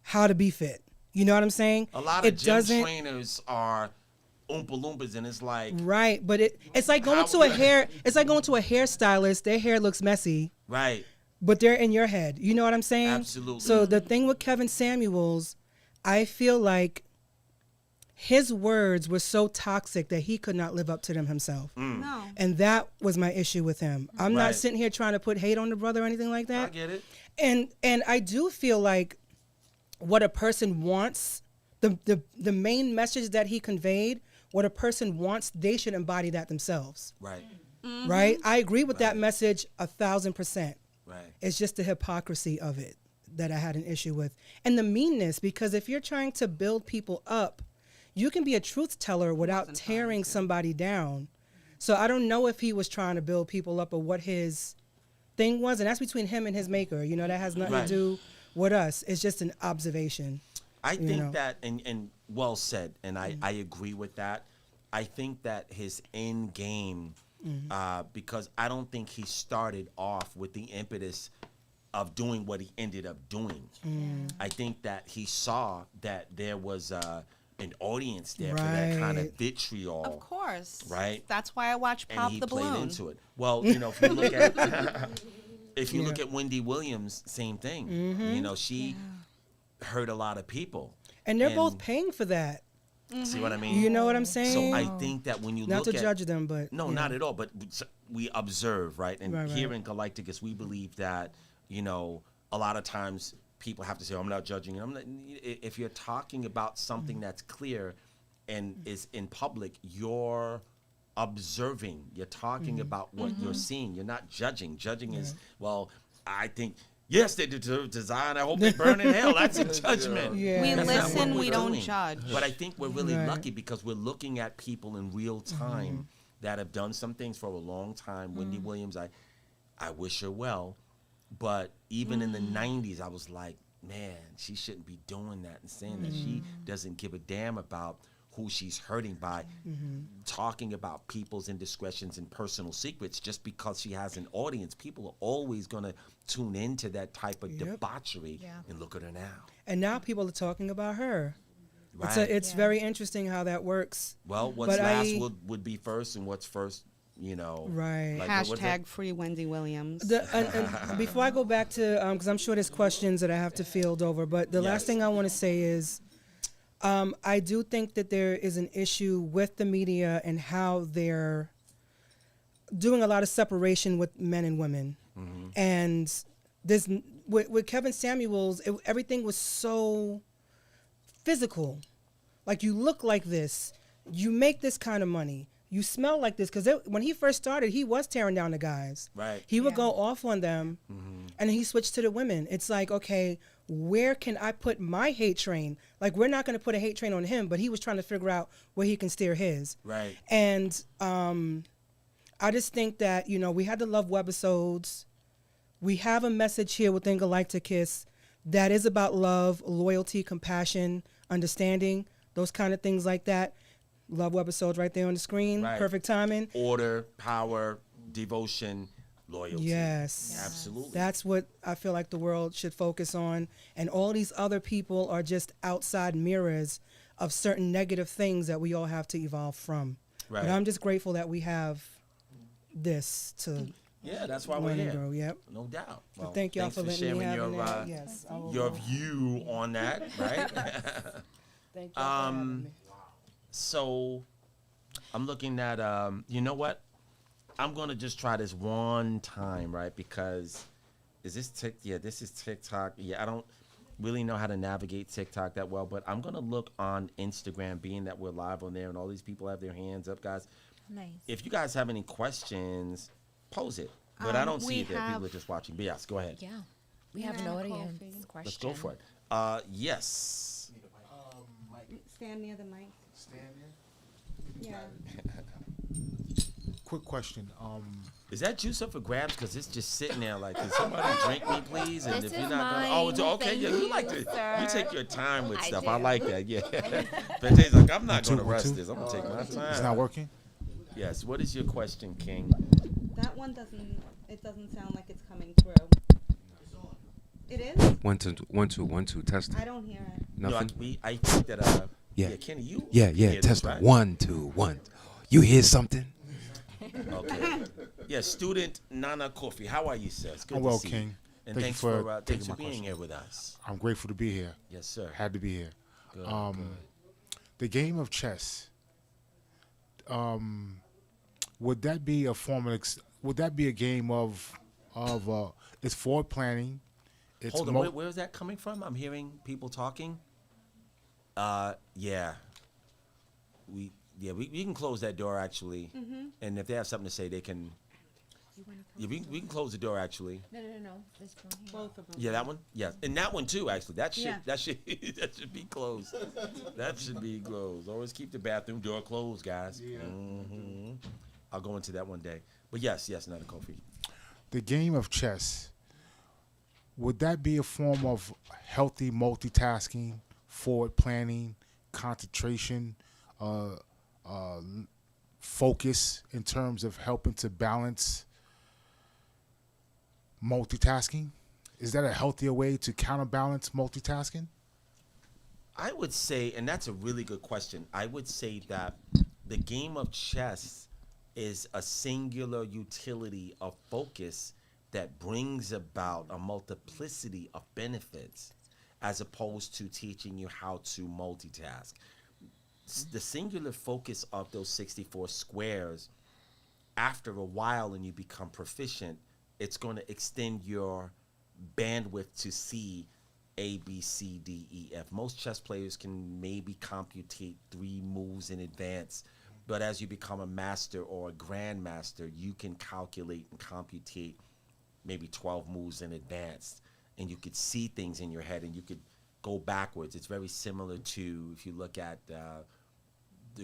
how to be fit? You know what I'm saying? A lot of gym trainers are Oompa Loompas, and it's like, Right, but it's like going to it's like going to a hairstylist. Their hair looks messy, right. but they're in your head. You know what I'm saying? Absolutely. So the thing with Kevin Samuels, I feel like his words were so toxic that he could not live up to them himself. No. And that was my issue with him. I'm Right. not sitting here trying to put hate on the brother or anything like I that. get it. And I do feel like what a person wants, the main message that he conveyed, what a person wants, they should embody that themselves. Right. Right? I agree with that message 1,000%. Right. It's just the hypocrisy of it that I had an issue with. And the meanness, because if you're trying to build people up, you can be a truth teller without tearing somebody down. So I don't know if he was trying to build people up or what his thing was. And that's between him and his maker. That has nothing Right. to do with us. It's just an observation. I think know. that, and well said, and I agree with that. I think that his end game, because I don't think he started off with the impetus of doing what he ended up doing. I think that he saw that there was an audience there for that kind of Right. vitriol. Of course. Right. That's why I watch And Pop he the played Balloon. into it. Well, if you look at look at Wendy Williams, same thing. She hurt a lot of people. And they're both paying for that. See what I mean? You know what I'm So saying? I think that when you Not look to at judge them, but no, yeah. not at all. But we observe, right? And Right, here right. in Galacticus, we believe that a lot of times people have to say, "I'm not judging." I'm not. If you're talking about something that's clear and is in public, you're observing. You're talking about what you're seeing. You're not judging. Judging is, well, I think. Yes, they deserve design. I hope they burn in hell. That's a judgment. Yeah. We That's not what listen, we're we don't doing. judge. But I think we're really Right. lucky because we're looking at people in real time that have done some things for a long time. Wendy Williams, I wish her well. But even in the 90s, I was like, man, she shouldn't be doing that and saying that she doesn't give a damn about who she's hurting by talking about people's indiscretions and personal secrets just because she has an audience. People are always going to tune into that type of debauchery. Yeah. And look at her now. And now people are talking about her. Right. It's Yeah. very interesting how that works. Well, what's But last I- would be first, and what's first, Right. like, what was Hashtag it? free Wendy Williams. And before I go back to, because I'm sure there's questions that I have to field over, but the Yes. last thing I want to say is, I do think that there is an issue with the media and how they're doing a lot of separation with men and women. And this with Kevin Samuels, everything was so physical. Like, you look like this, you make this kind of money, you smell like this. Because when he first started, he was tearing down the guys. Right. He would Yeah. go off on them, and he switched to the women. It's like, okay, where can I put my hate train? Like, we're not going to put a hate train on him, but he was trying to figure out where he can steer his. Right. And I just think that, we had the Love Webisodes. We have a message here within Galighticus that is about love, loyalty, compassion, understanding, those kind of things like that. Love Webisodes right there on the screen. Right. Perfect timing. Order, power, devotion, loyalty. Yes. Absolutely. That's what I feel like the world should focus on. And all these other people are just outside mirrors of certain negative things that we all have to evolve from. Right. But I'm just grateful that we have this to Yeah, that's why we're learn and here. grow. Yep. No doubt. Well, Thank y'all thanks for letting sharing me have your, that. Yes. I will- your view on that, right? Thank y'all for having me. So I'm looking at, you know what? I'm going to just try this one time, right? Because this is TikTok. Yeah, I don't really know how to navigate TikTok that well, but I'm going to look on Instagram, being that we're live on there and all these people have their hands up, guys. Nice. If you guys have any questions, pose it. But I don't see we it there. People have- are just watching. But yes, go ahead. Yeah. We have an Yeah, audience coffee. question. Let's go for it. Yes. Stand near the mic. Yeah. Quick question. Is that juice up for grabs? Because it's just sitting there like, can somebody drink me, please? And This if you're is not mine. gonna, oh, okay, Thank yeah, you you, like to, sir. you take your time with I stuff. do. I like that, yeah. Fantasy's like, I'm not One, gonna two, rest one, two. this. I'm gonna take my time. It's not working. Yes. What is your question, King? That one doesn't. It doesn't sound like it's coming through. It is. 1 2 1 2 1 2 test. I don't hear it. Nothing. No, I think that. Yeah. Kenny, you. Yeah, hear this, test right? 1 2 1. You hear something? Okay. Yeah, student Nana Kofi. How are you, sir? It's good I'm to well, see King. you. And Thank you thanks for thanks taking for my being question. here with us. I'm grateful to be here. Yes, sir. Had to be here. Good, Um, good. The game of chess. Would that be a form of? Would that be a game of? It's forward planning. It's Hold on, where is that coming from? I'm hearing people talking. Yeah. We can close that door actually, and if they have something to say, they can. Yeah, we can close the door actually. No. This one here. Both of them. Yeah, that one. Yes, and that one too. Actually, that should Yeah. that should that should be closed. That should be closed. Always keep the bathroom door closed, guys. Yeah. I'll go into that one day. But yes, another coffee. The game of chess. Would that be a form of healthy multitasking, forward planning, concentration, focus in terms of helping to balance multitasking? Is that a healthier way to counterbalance multitasking? I would say, and that's a really good question. I would say that the game of chess is a singular utility of focus that brings about a multiplicity of benefits as opposed to teaching you how to multitask. The singular focus of those 64 squares, after a while and you become proficient, it's going to extend your bandwidth to see A, B, C, D, E, F. Most chess players can maybe computate 3 moves in advance, but as you become a master or a grandmaster, you can calculate and computate maybe 12 moves in advance, and you could see things in your head and you could go backwards. It's very similar to, if you look at the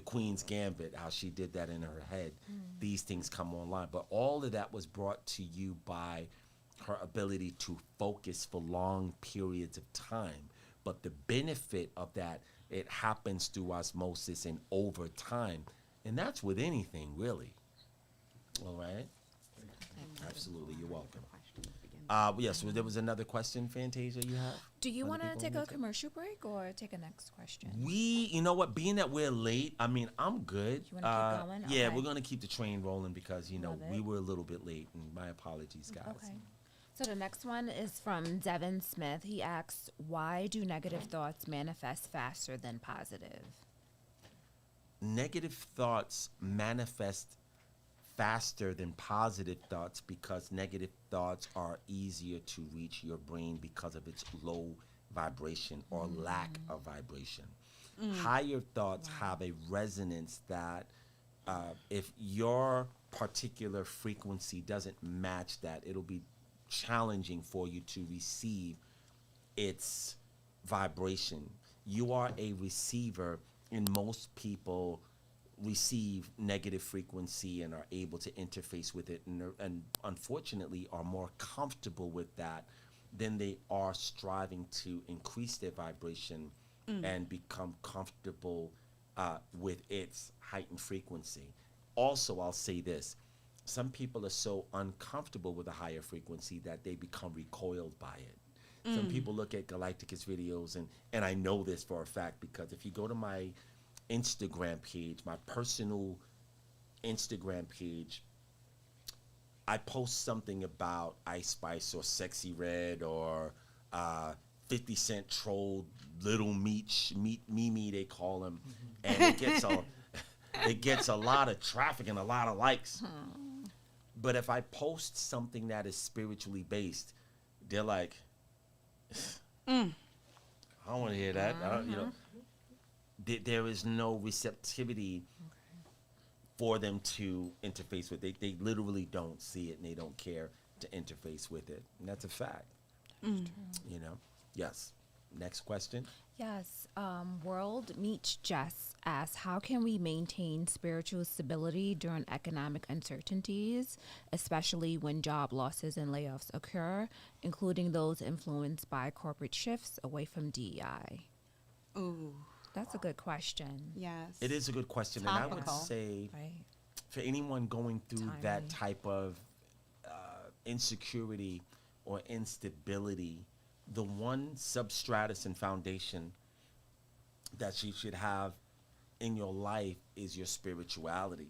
Queen's Gambit, how she did that in her head. These things come online, but all of that was brought to you by her ability to focus for long periods of time. But the benefit of that, it happens through osmosis and over time, and that's with anything, really. All right? Absolutely, you're welcome. Yes, there was another question, Fantasia, you have? Do you Other want to people take wanna a commercial break or take a next question? You know what, being that we're late, I mean, I'm good. You wanna keep going? Yeah, Okay. we're going to keep the train rolling because, Love we it. were a little bit late, and my apologies, guys. Okay. So the next one is from Devin Smith. He asks, why do negative thoughts manifest faster than positive? Negative thoughts manifest faster than positive thoughts because negative thoughts are easier to reach your brain because of its low vibration or lack of vibration. Higher thoughts have a resonance that if your particular frequency doesn't match that, it'll be challenging for you to receive its vibration. You are a receiver, and most people receive negative frequency and are able to interface with it, and unfortunately are more comfortable with that than they are striving to increase their vibration and become comfortable with its heightened frequency. Also, I'll say this. Some people are so uncomfortable with a higher frequency that they become recoiled by it. Some people look at Galacticus videos, and I know this for a fact because if you go to my Instagram page, my personal Instagram page, I post something about Ice Spice or Sexy Red or 50 Cent troll Little Mimi, they call him, and it gets a lot of traffic and a lot of likes. But if I post something that is spiritually based, they're like, I don't want to hear that. There is no receptivity for them to interface with. They literally don't see it and they don't care to interface with it. And that's a fact. You know? Yes. Next question. Yes. World Meets Jess asks, how can we maintain spiritual stability during economic uncertainties, especially when job losses and layoffs occur, including those influenced by corporate shifts away from DEI? Ooh, That's a good question. yes. It is a good question. And I would Topical. say Right. for anyone going through that Timely. type of insecurity or instability, the one substratus and foundation that you should have in your life is your spirituality,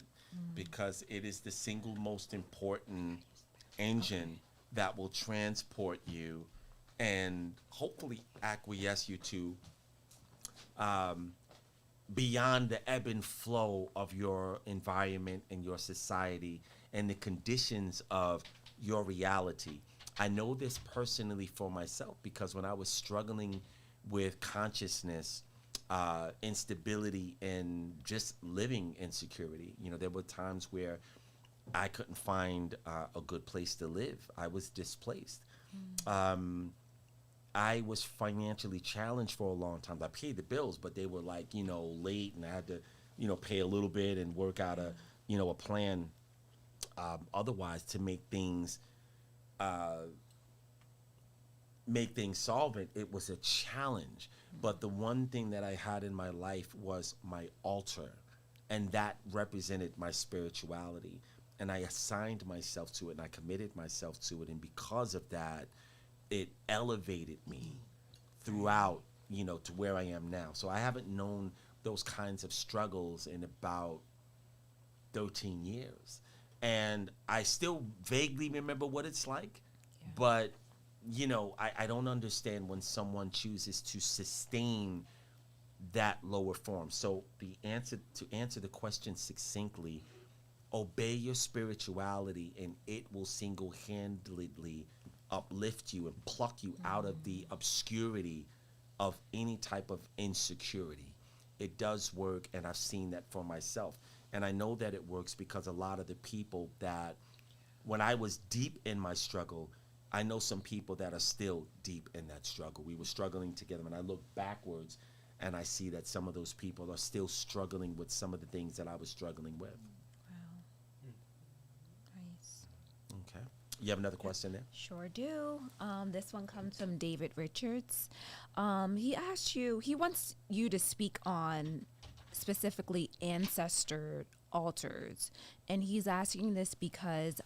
because it is the single most important engine that will transport you and hopefully acquiesce you to beyond the ebb and flow of your environment and your society and the conditions of your reality. I know this personally for myself because when I was struggling with consciousness, instability, and just living insecurity, you know, there were times where I couldn't find a good place to live. I was displaced. I was financially challenged for a long time. I paid the bills, but they were like, you know, late, and I had to, you know, pay a little bit and work out a, you know, a plan otherwise to make things solvent. It was a challenge. But the one thing that I had in my life was my altar, and that represented my spirituality. And I assigned myself to it, and I committed myself to it. And because of that, it elevated me throughout, you know, to where I am now. So I haven't known those kinds of struggles in about 13 years. And I still vaguely remember what it's like, but, you know, I don't understand when someone chooses to sustain that lower form. So to answer the question succinctly, obey your spirituality and it will single-handedly uplift you and pluck you out of the obscurity of any type of insecurity. It does work, and I've seen that for myself. And I know that it works because a lot of the people that, when I was deep in my struggle, I know some people that are still deep in that struggle. We were struggling together, and I look backwards and I see that some of those people are still struggling with some of the things that I was struggling with. Wow. Nice. Okay. You have another question there? Sure do. This one comes from David Richards. He wants you to speak on specifically ancestor altars. And he's asking this because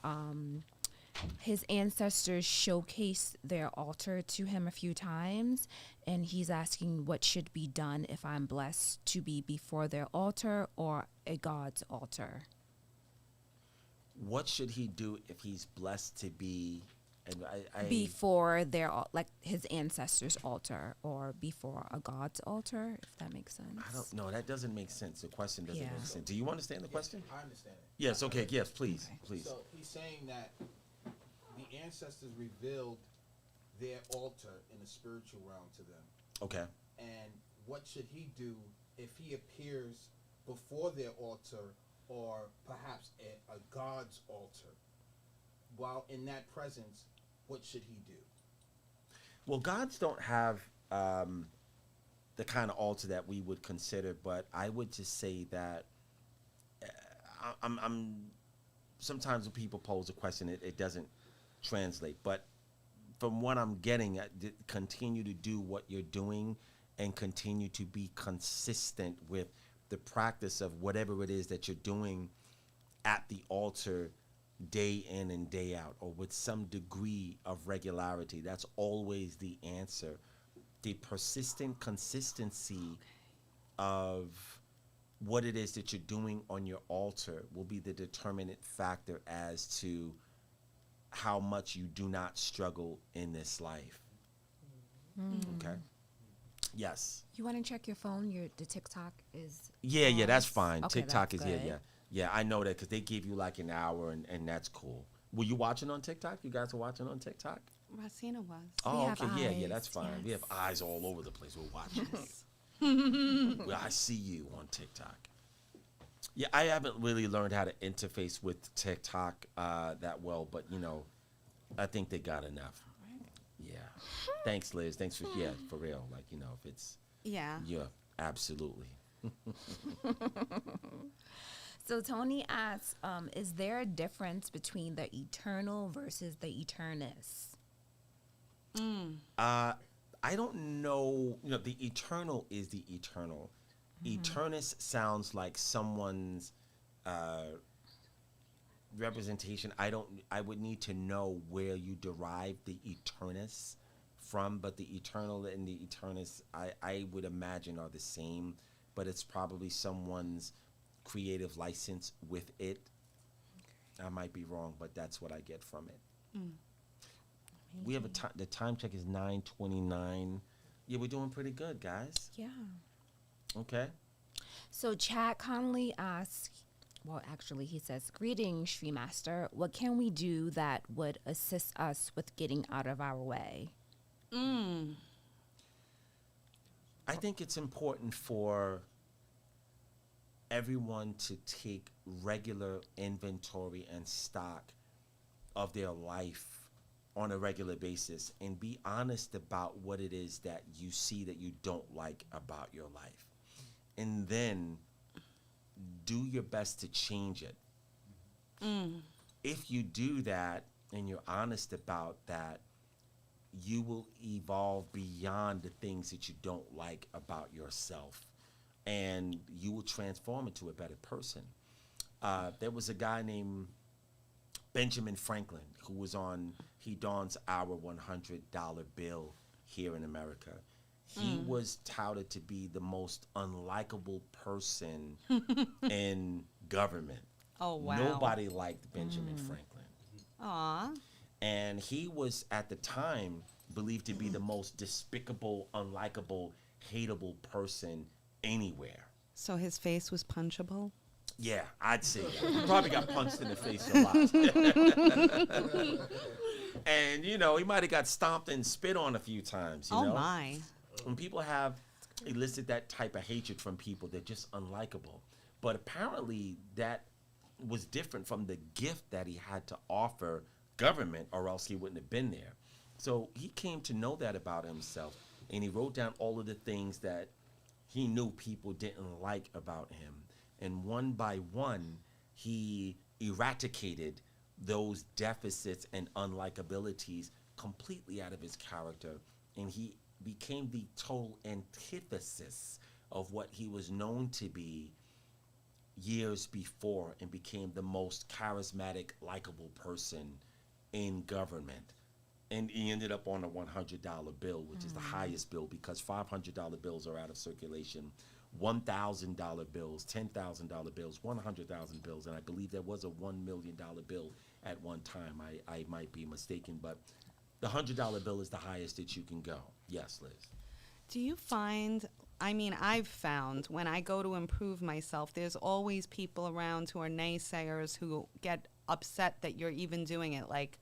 his ancestors showcased their altar to him a few times. And he's asking what should be done if I'm blessed to be before their altar or a god's altar. What should he do if he's blessed to be, and before their like his ancestors' altar or before a god's altar, if that makes sense? I don't know. That doesn't make sense. The question doesn't Yeah. make sense. Do you understand the question? I understand it. Yes. Okay. Yes. Please. Okay. Please. So he's saying that the ancestors revealed their altar in the spiritual realm to them. Okay. And what should he do if he appears before their altar or perhaps a god's altar? While in that presence, what should he do? Well, gods don't have the kind of altar that we would consider, but I would just say that I'm sometimes when people pose a question, it doesn't translate. But from what I'm getting at, continue to do what you're doing and continue to be consistent with the practice of whatever it is that you're doing at the altar day in and day out, or with some degree of regularity. That's always the answer. The persistent consistency of what it is that you're doing on your altar will be the determinant factor as to how much you do not struggle in this life. Okay? Yes. You want to check your phone? The TikTok is. Yeah, that's paused? fine. Okay, TikTok that's is here, good. yeah. Yeah, I know that because they give you like an hour, and that's cool. Were you watching on TikTok? You guys were watching on TikTok? Racina was. Oh, have okay, yeah, eyes, that's fine. We have yes. eyes all over the place. We're watching you. Well, I see you on TikTok. Yeah, I haven't really learned how to interface with TikTok that well, but I think they got enough. Yeah. Thanks, Liz. Thanks for real. Like, if it's Yeah. absolutely. So Tony asks, is there a difference between the eternal versus the Eternis? I don't know. The eternal is the eternal. Eternis sounds like someone's representation. I would need to know where you derive the Eternis from, but the eternal and the Eternis, I would imagine, are the same, but it's probably someone's creative license with it. I might be wrong, but that's what I get from it. We have the time check is 9:29. Yeah, we're doing pretty good, guys. Yeah. Okay. So Chad Connolly asks, well, actually, he says, "Greetings, Shri Master. What can we do that would assist us with getting out of our way?" I think it's important for everyone to take regular inventory and stock of their life on a regular basis and be honest about what it is that you see that you don't like about your life. And then do your best to change it. If you do that and you're honest about that, you will evolve beyond the things that you don't like about yourself, and you will transform into a better person. There was a guy named Benjamin Franklin who was on, he dons our $100 bill here in America. He was touted to be the most unlikable person in government. Oh, wow. Nobody liked Benjamin Franklin. Aw. And he was, at the time, believed to be the most despicable, unlikable, hateable person anywhere. So his face was punchable? Yeah, I'd say that. He probably got punched in the face a lot. And, he might have got stomped and spit on a few times, you know? My. When people have elicit that type of hatred from people, they're just unlikable. But apparently that was different from the gift that he had to offer government, or else he wouldn't have been there. So he came to know that about himself, and he wrote down all of the things that he knew people didn't like about him. And one by one, he eradicated those deficits and unlikabilities completely out of his character, and he became the total antithesis of what he was known to be years before, and became the most charismatic, likable person in government. And he ended up on a $100 bill, which is the highest bill, because $500 bills are out of circulation. $1,000 bills, $10,000 bills, $100,000 bills, and I believe there was a $1 million bill at one time. I might be mistaken, but the $100 bill is the highest that you can go. Yes, Liz. Do you find, I've found when I go to improve myself, there's always people around who are naysayers who get upset that you're even doing it. Like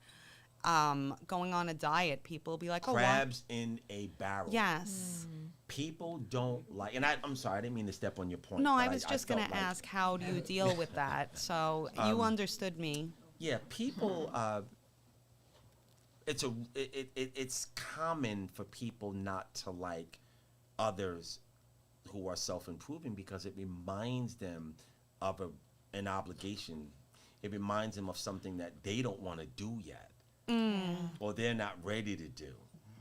going on a diet, people will be like, crabs in a barrel. Yes. People don't like, and I'm sorry, I didn't mean to step on your point. No, but I was just going to ask, how do you deal with that? So you understood me. Yeah, people. It's common for people not to like others who are self-improving, because it reminds them of an obligation. It reminds them of something that they don't want to do yet, or they're not ready to do.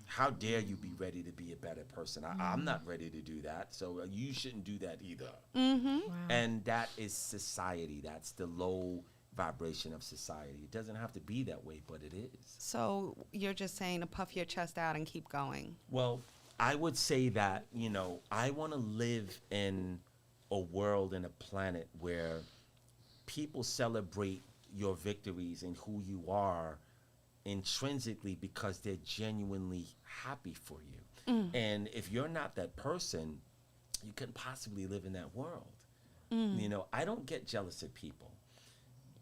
How dare you be ready to be a better person? I'm not ready to do that, so you shouldn't do that either. Wow. And that is society. That's the low vibration of society. It doesn't have to be that way, but it is. So you're just saying to puff your chest out and keep going. Well, I would say that, I want to live in a world and a planet where people celebrate your victories and who you are intrinsically, because they're genuinely happy for you. And if you're not that person, you couldn't possibly live in that world. I don't get jealous of people.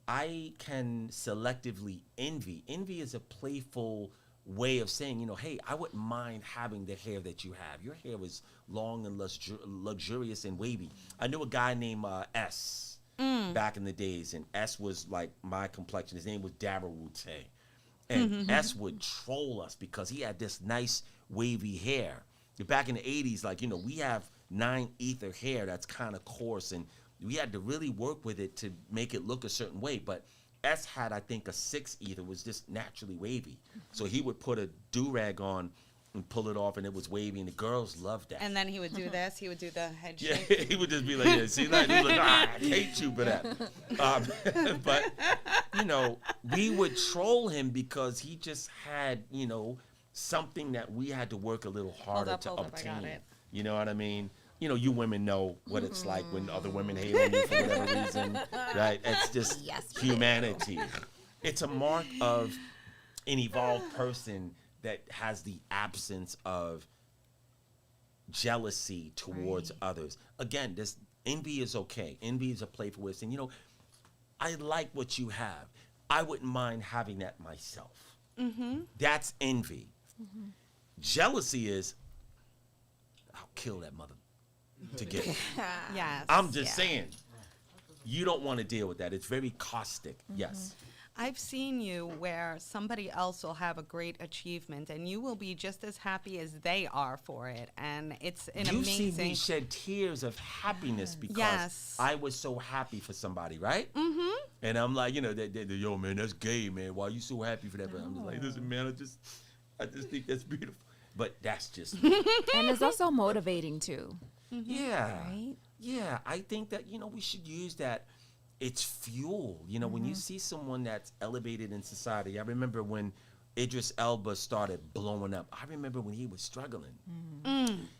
I can selectively envy. Envy is a playful way of saying, hey, I wouldn't mind having the hair that you have. Your hair is long and luxurious and wavy. I knew a guy named S. back in the days, and S was like my complexion. His name was Darawute. And S would troll us because he had this nice wavy hair. Back in the 80s, like, we have 9 ether hair that's kind of coarse, and we had to really work with it to make it look a certain way. But S had, I think, a 6 ether, was just naturally wavy. So he would put a do-rag on and pull it off, and it was wavy, and the girls loved that. And then he would do this. He would do the head Yeah, shake. he would just be like, yeah, see that? He was like, I hate you for that. But, we would troll him because he just had, something that we had to work a little harder to hold up, I obtain. got it. You know what I mean? You women know what it's like when other women hate on you for whatever reason, right? It's just humanity. It's a mark of an evolved person that has the absence of jealousy towards others. Again, this envy is okay. Envy is a playful way of saying, I like what you have. I wouldn't mind having that myself. That's envy. Jealousy is, I'll kill that mother to get it. Yes. I'm just saying, you don't want to deal with that. It's very caustic. Yes. I've seen you where somebody else will have a great achievement and you will be just as happy as they are for it. And it's an You amazing. see me shed tears of happiness because Yes. I was so happy for somebody, right? Mm-hmm. And I'm like, yo, man, that's gay, man. Why are you so happy for that? But I'm just like, listen, man, I just think that's beautiful. But that's just me. And it's also motivating too. Yeah. Right? Yeah, I think that, we should use that. It's fuel. When you see someone that's elevated in society. I remember when Idris Elba started blowing up. I remember when he was struggling.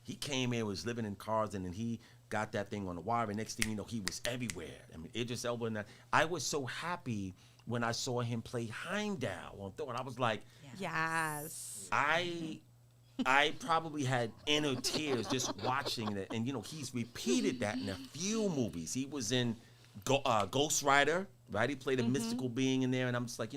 He came in, was living in cars, and then he got that thing on the wire. And next thing you know, he was everywhere. I mean, Idris Elba. And I was so happy when I saw him play Heimdall on Thor. And I was like, Yes. I probably had inner tears just watching that. And, he's repeated that in a few movies. He was in Ghost Rider, right? He played a mystical being in there. And I'm just like,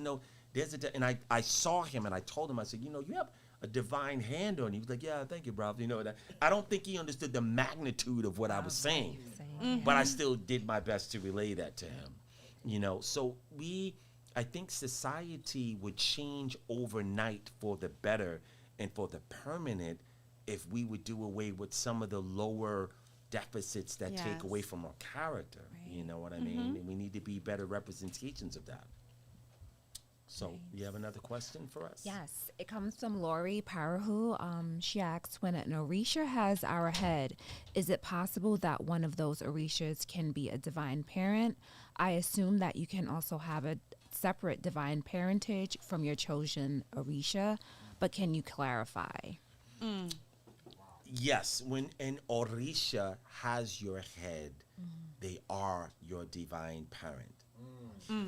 there's and I saw him and I told him, I said, you have a divine hand on you. He was like, yeah, thank you, bro. That. I don't think he understood the magnitude of what I was saying. But I still did my best to relay that to him. So I think society would change overnight for the better and for the permanent if we would do away with some of the lower deficits that take away from our character. You know what I mean? And we need to be better representations of that. So, you have another question for us? Yes, it comes from Lori Parahu. She asks, when an Orisha has our head, is it possible that one of those Orishas can be a divine parent? I assume that you can also have a separate divine parentage from your chosen Orisha, but can you clarify? Yes, when an Orisha has your head, they are your divine parent.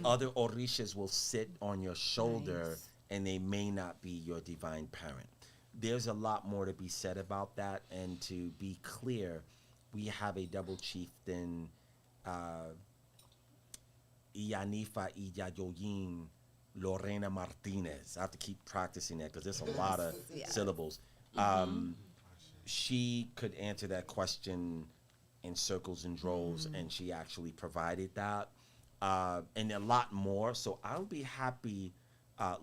Other Orishas will sit on your shoulder and they may not be your divine parent. There's a lot more to be said about that, and to be clear, we have a double chieftain, Iyanifa Iyayoyin Lorena Martinez. I have to keep practicing that because there's a lot of syllables. She could answer that question in circles and droves, and she actually provided that. And a lot more. So I'll be happy,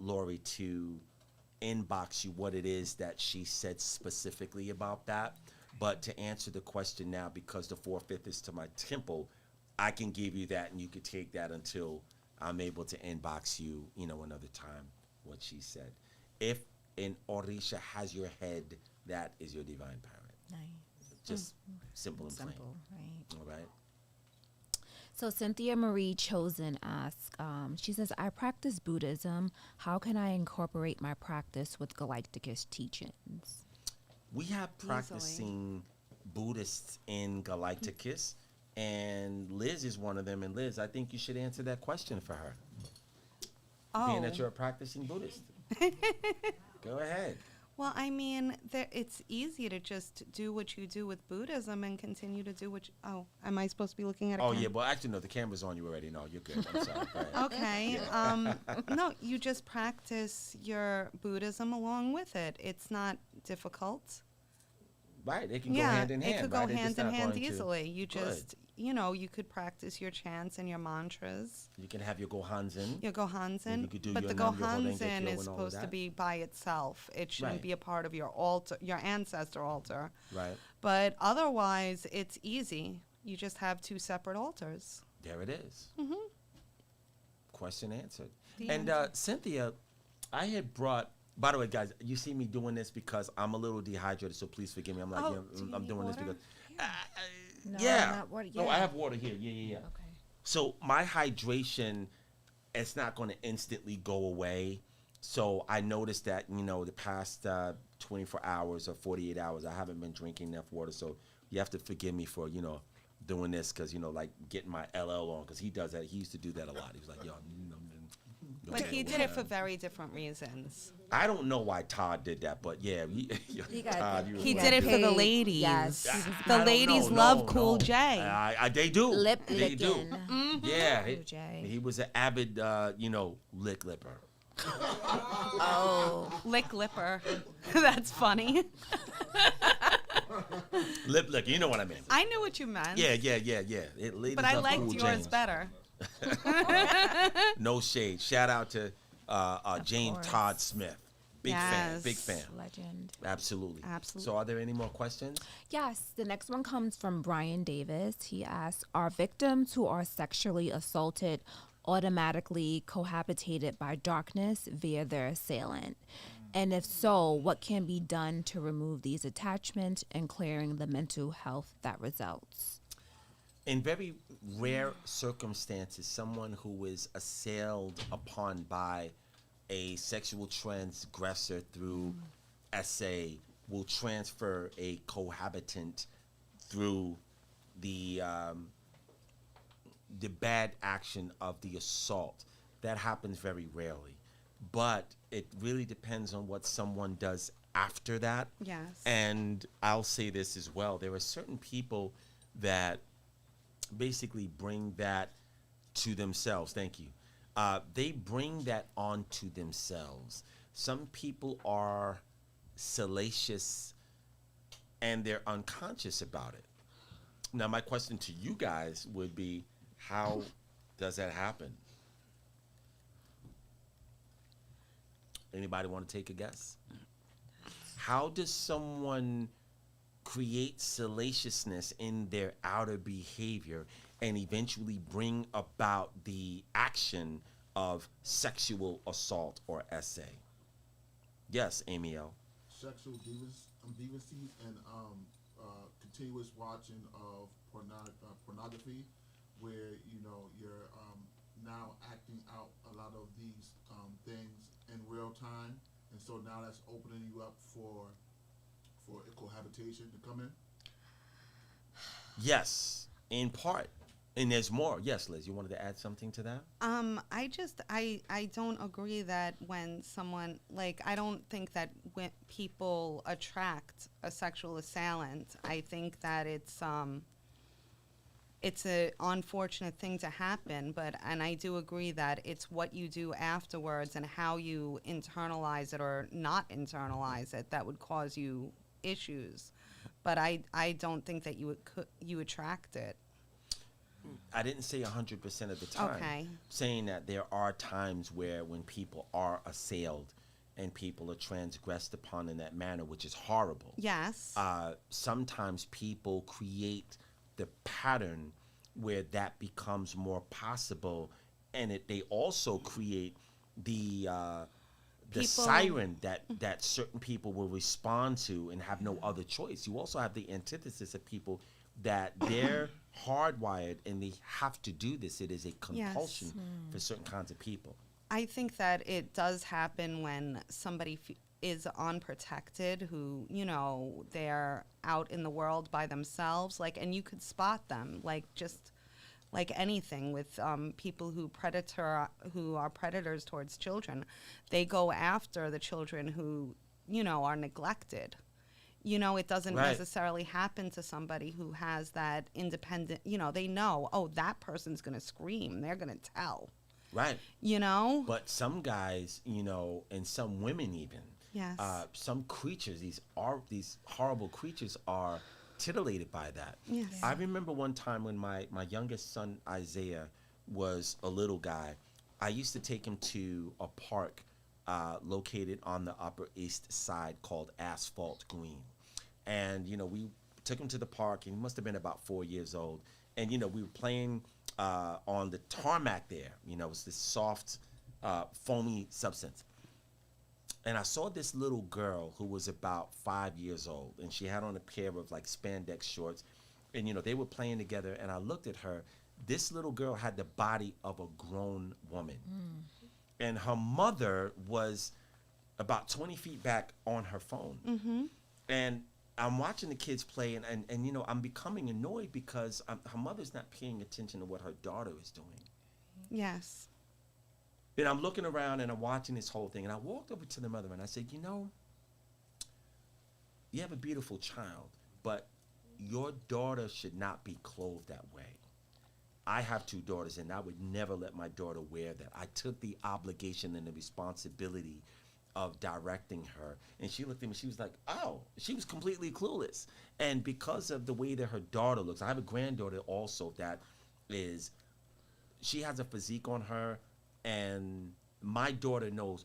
Lori, to inbox you what it is that she said specifically about that. But to answer the question now, because the 4/5 is to my temple, I can give you that, and you could take that until I'm able to inbox you, another time, what she said. If an Orisha has your head, that is your divine parent. Nice. Just simple and plain. Simple, right? All right. So Cynthia Marie Chosen asks, she says, I practice Buddhism. How can I incorporate my practice with Galacticus teachings? We have practicing Buddhists in Galighticus, and Liz is one of them. And Liz, I think you should answer that question for her. Being that you're a practicing Buddhist. Go ahead. Well, I mean, it's easy to just do what you do with Buddhism and continue to do what am I supposed to be looking at a Oh, camera? yeah, well, actually, no, the camera's on you already. No, you're good. I'm sorry. Go ahead. Okay. No, you just practice your Buddhism along with it. It's not difficult. Right, they can go hand in hand. It could go right? They're hand just in not hand going to- easily. You Good. just, you could practice your chants and your mantras, You can have your gohanzen. your gohanzen, you could do but your the nam, your hoarding, your gohanzen kyo, is and all of supposed to that. be by itself. It shouldn't Right. be a part of your altar, your ancestor altar. Right. But otherwise, it's easy. You just have 2 separate altars. There it is. Question answered. The And answer. Cynthia, I had brought. By the way, guys, you see me doing this because I'm a little dehydrated, so please forgive me. I'm like, Oh, yeah, do you I'm need doing this water? because. No, Yeah. not water. No, I Yeah. have water here. Yeah. Okay. So my hydration, it's not going to instantly go away. So I noticed that, the past 24 hours or 48 hours, I haven't been drinking enough water. So you have to forgive me for, doing this because, like getting my LL on because he does that. He used to do that a lot. He was like, yo, But he did it for very different reasons. I don't know why Todd did that, but yeah. He got Todd, paid. you was He right did it there. for the ladies. Yes. I The don't ladies know. love No, Cool no. J. They do. Lip They do. licking. Yeah. Cool J. He was an avid, lick lipper. Oh. Lick lipper. That's funny. Lip lick. You know what I mean. I knew what you meant. Yeah. Ladies But I love liked Cool yours James. better. No shade. Shout out to James course. Todd Smith. Big fan. Yes. Big fan. Legend. Absolutely. Absolutely. So are there any more questions? Yes, the next one comes from Brian Davis. He asks, are victims who are sexually assaulted automatically cohabitated by darkness via their assailant? And if so, what can be done to remove these attachments and clearing the mental health that results? In very rare circumstances, someone who is assailed upon by a sexual transgressor through SA will transfer a cohabitant through the bad action of the assault. That happens very rarely, but it really depends on what someone does after that. Yes. And I'll say this as well. There are certain people that basically bring that to themselves. Thank you. They bring that onto themselves. Some people are salacious and they're unconscious about it. Now, my question to you guys would be, how does that happen? Anybody want to take a guess? How does someone create salaciousness in their outer behavior and eventually bring about the action of sexual assault or SA? Yes, Amy L. Sexual deviancy and continuous watching of pornography, where you're now acting out a lot of these things in real time, and so now that's opening you up for cohabitation to come in. Yes, in part. And there's more. Yes, Liz, you wanted to add something to that? I don't agree that when someone, I don't think that when people attract a sexual assailant, I think that it's an unfortunate thing to happen, and I do agree that it's what you do afterwards and how you internalize it or not internalize it that would cause you issues. But I don't think that you attract it. I didn't say 100% of the time. Okay. Saying that there are times where when people are assailed and people are transgressed upon in that manner, which is horrible. Yes. Sometimes people create the pattern where that becomes more possible, and they also create the People- siren that certain people will respond to and have no other choice. You also have the antithesis of people that they're hardwired and they have to do this. It is a compulsion for certain kinds of people. I think that it does happen when somebody is unprotected, who, they're out in the world by themselves, and you could spot them, just like anything with people who are predators towards children. They go after the children who, are neglected. It doesn't Right. necessarily happen to somebody who has that independent, they know, oh, that person's going to scream. They're going to tell, Right. But some guys, and some women even, yes. some creatures, these horrible creatures are titillated by that. Yes. I remember one time when my youngest son Isaiah was a little guy. I used to take him to a park located on the Upper East Side called Asphalt Green. And, we took him to the park, and he must have been about 4 years old. And, we were playing on the tarmac there. It was this soft, foamy substance. And I saw this little girl who was about 5 years old, and she had on a pair of like spandex shorts. And, they were playing together, and I looked at her. This little girl had the body of a grown woman. And her mother was about 20 feet back on her phone. And I'm watching the kids play, and I'm becoming annoyed because her mother's not paying attention to what her daughter is doing. Yes. And I'm looking around, and I'm watching this whole thing. And I walked over to the mother, and I said, you have a beautiful child, but your daughter should not be clothed that way. I have 2 daughters, and I would never let my daughter wear that. I took the obligation and the responsibility of directing her. And she looked at me, she was like, oh, she was completely clueless. And because of the way that her daughter looks, I have a granddaughter also that she has a physique on her, and my daughter knows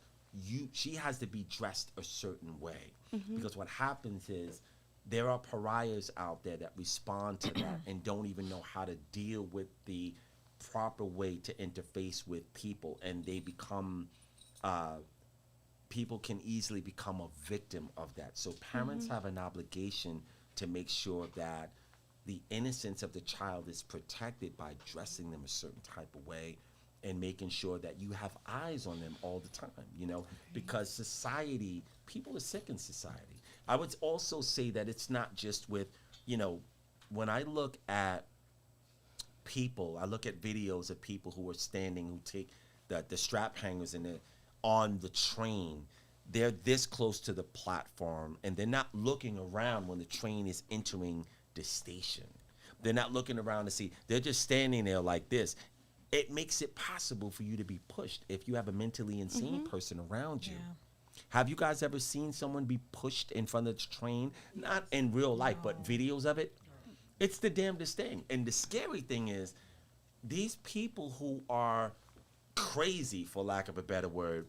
she has to be dressed a certain way. Because what happens is, there are pariahs out there that respond to that and don't even know how to deal with the proper way to interface with people, and they become people can easily become a victim of that. So parents have an obligation to make sure that the innocence of the child is protected by dressing them a certain type of way and making sure that you have eyes on them all the time, because people are sick in society. I would also say that it's not just with, when I look at people, I look at videos of people who are standing, who take the strap hangers on the train. They're this close to the platform, and they're not looking around when the train is entering the station. They're not looking around to see. They're just standing there like this. It makes it possible for you to be pushed if you have a mentally insane person around you. Yeah. Have you guys ever seen someone be pushed in front of the train? Not in real life, but videos of it? It's the damnedest thing. And the scary thing is, these people who are crazy, for lack of a better word,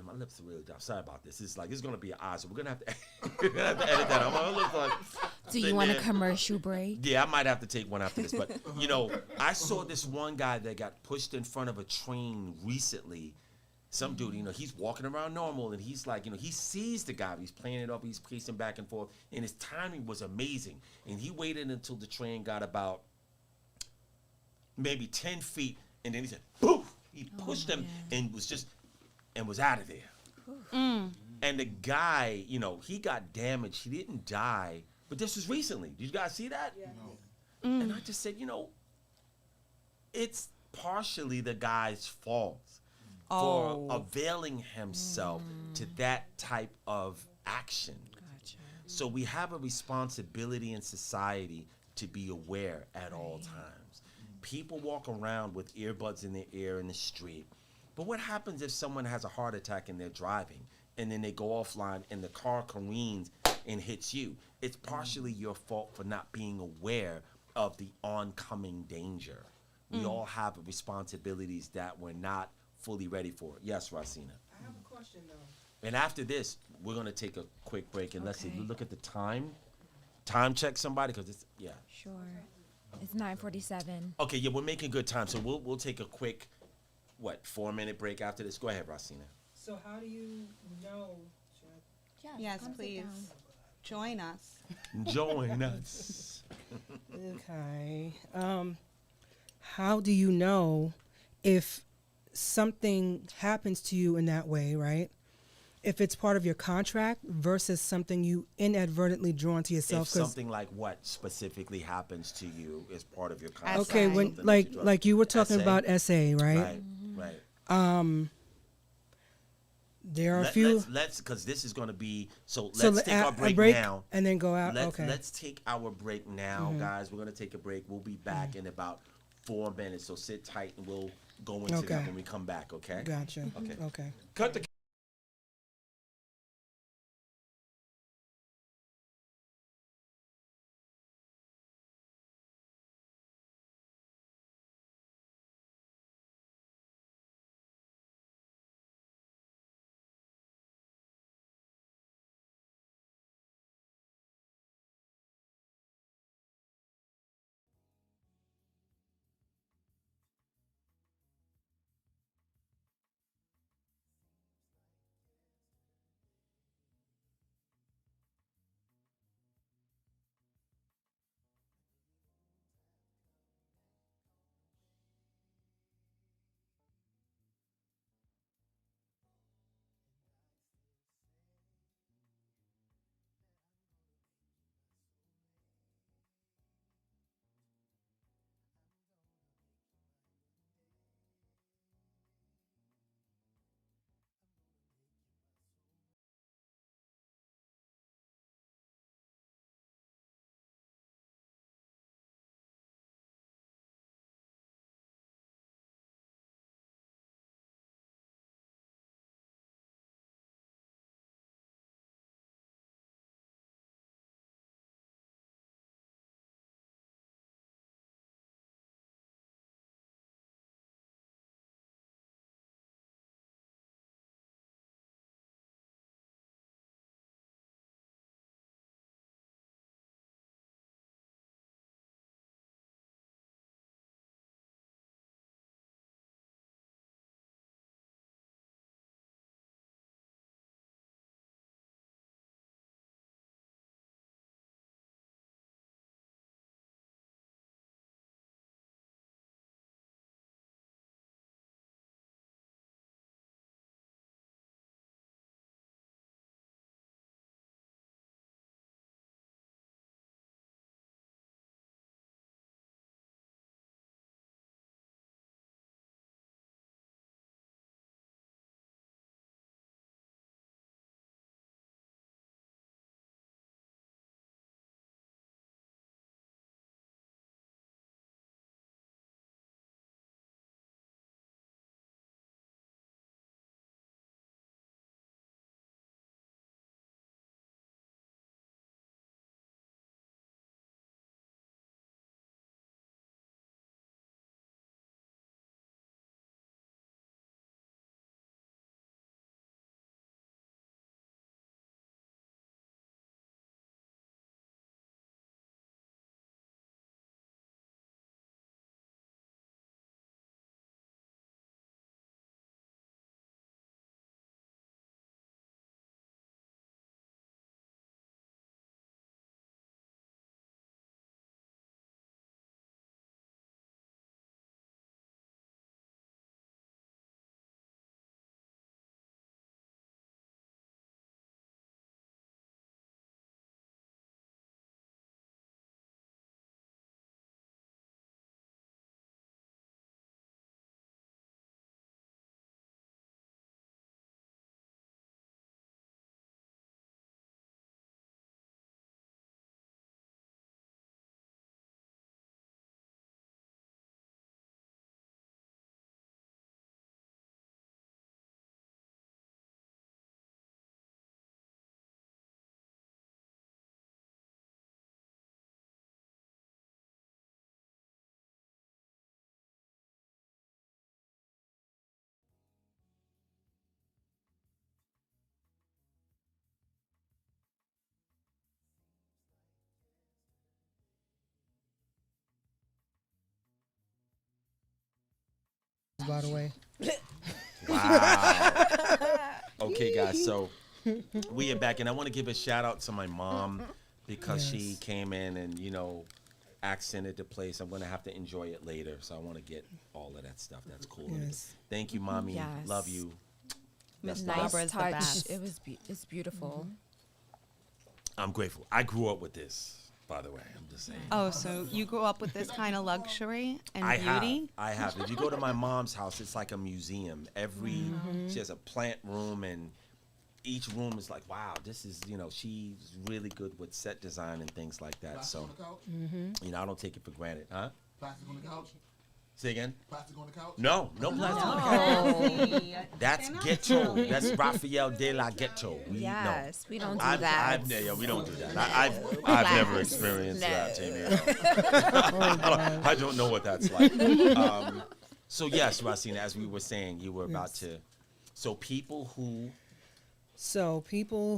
my lips are really dry. Sorry about this. It's going to be an eye, so we're going to have to edit that out. My lips are Do you want a commercial break? Yeah, I might have to take one after this. But, I saw this one guy that got pushed in front of a train recently. Some dude, he's walking around normal, and he's like, he sees the guy. He's playing it up. He's pacing back and forth. And his timing was amazing. And he waited until the train got about maybe 10 feet. And then he said, poof! He pushed him and was out of there. And the guy, he got damaged. He didn't die. But this was recently. Did you guys see that? Yeah. No. And I just said, it's partially the guy's fault for availing himself to that type of action. Gotcha. So we have a responsibility in society to be aware at all times. People walk around with earbuds in their ear in the street. But what happens if someone has a heart attack and they're driving, and then they go offline and the car careens and hits you? It's partially your fault for not being aware of the oncoming danger. We all have responsibilities that we're not fully ready for. Yes, Rosina. I have a question though. And after this, we're going to take a quick break, and let's see, look at the time. Time check somebody, because it's, Sure. It's 9:47. Okay, yeah, we're making good time, so we'll take a quick, 4-minute break after this. Go ahead, Rosina. So how do you know? Yes, please. Join us. Join us. Okay. How do you know if something happens to you in that way, right? If it's part of your contract versus something you inadvertently draw into yourself. If something like what specifically happens to you is part of your contract. Okay, when like you were talking about SA, right? Right. There are a few. Let's because this is going to be let's take our break now and then go out. Let's take our break now, guys. We're going to take a break. We'll be back in about 4 minutes. So sit tight, and we'll go into that when we come back. Okay. Gotcha. Okay. Cut the by the way. Wow. Okay, guys. So we are back, and I want to give a shout out to my mom because she Yes. came in and accented the place. I'm gonna have to enjoy it later, so I want to get all of that stuff. That's cool. Yes. Thank you, mommy. Yes. Love you. Miss Nice Barbara's the touch. best. It was it's beautiful. I'm grateful. I grew up with this, by the way. I'm just saying. Oh, so you grew up with this kind of luxury and I beauty? have. If you go to my mom's house, it's like a museum. She has a plant room, and each room is like, wow, this is, she's really good with set design and things like that. Plastic So, on the couch? I don't take it for granted, huh? Plastic on the couch? Say again? Plastic on the couch? No plastic. Oh, That's ghetto. That's Raphael de la Ghetto. yes, we don't do I've, that. we don't do that. I've never experienced that, Tamia. I don't know what that's like. So yes, Racine, as we were saying, you were about to. So people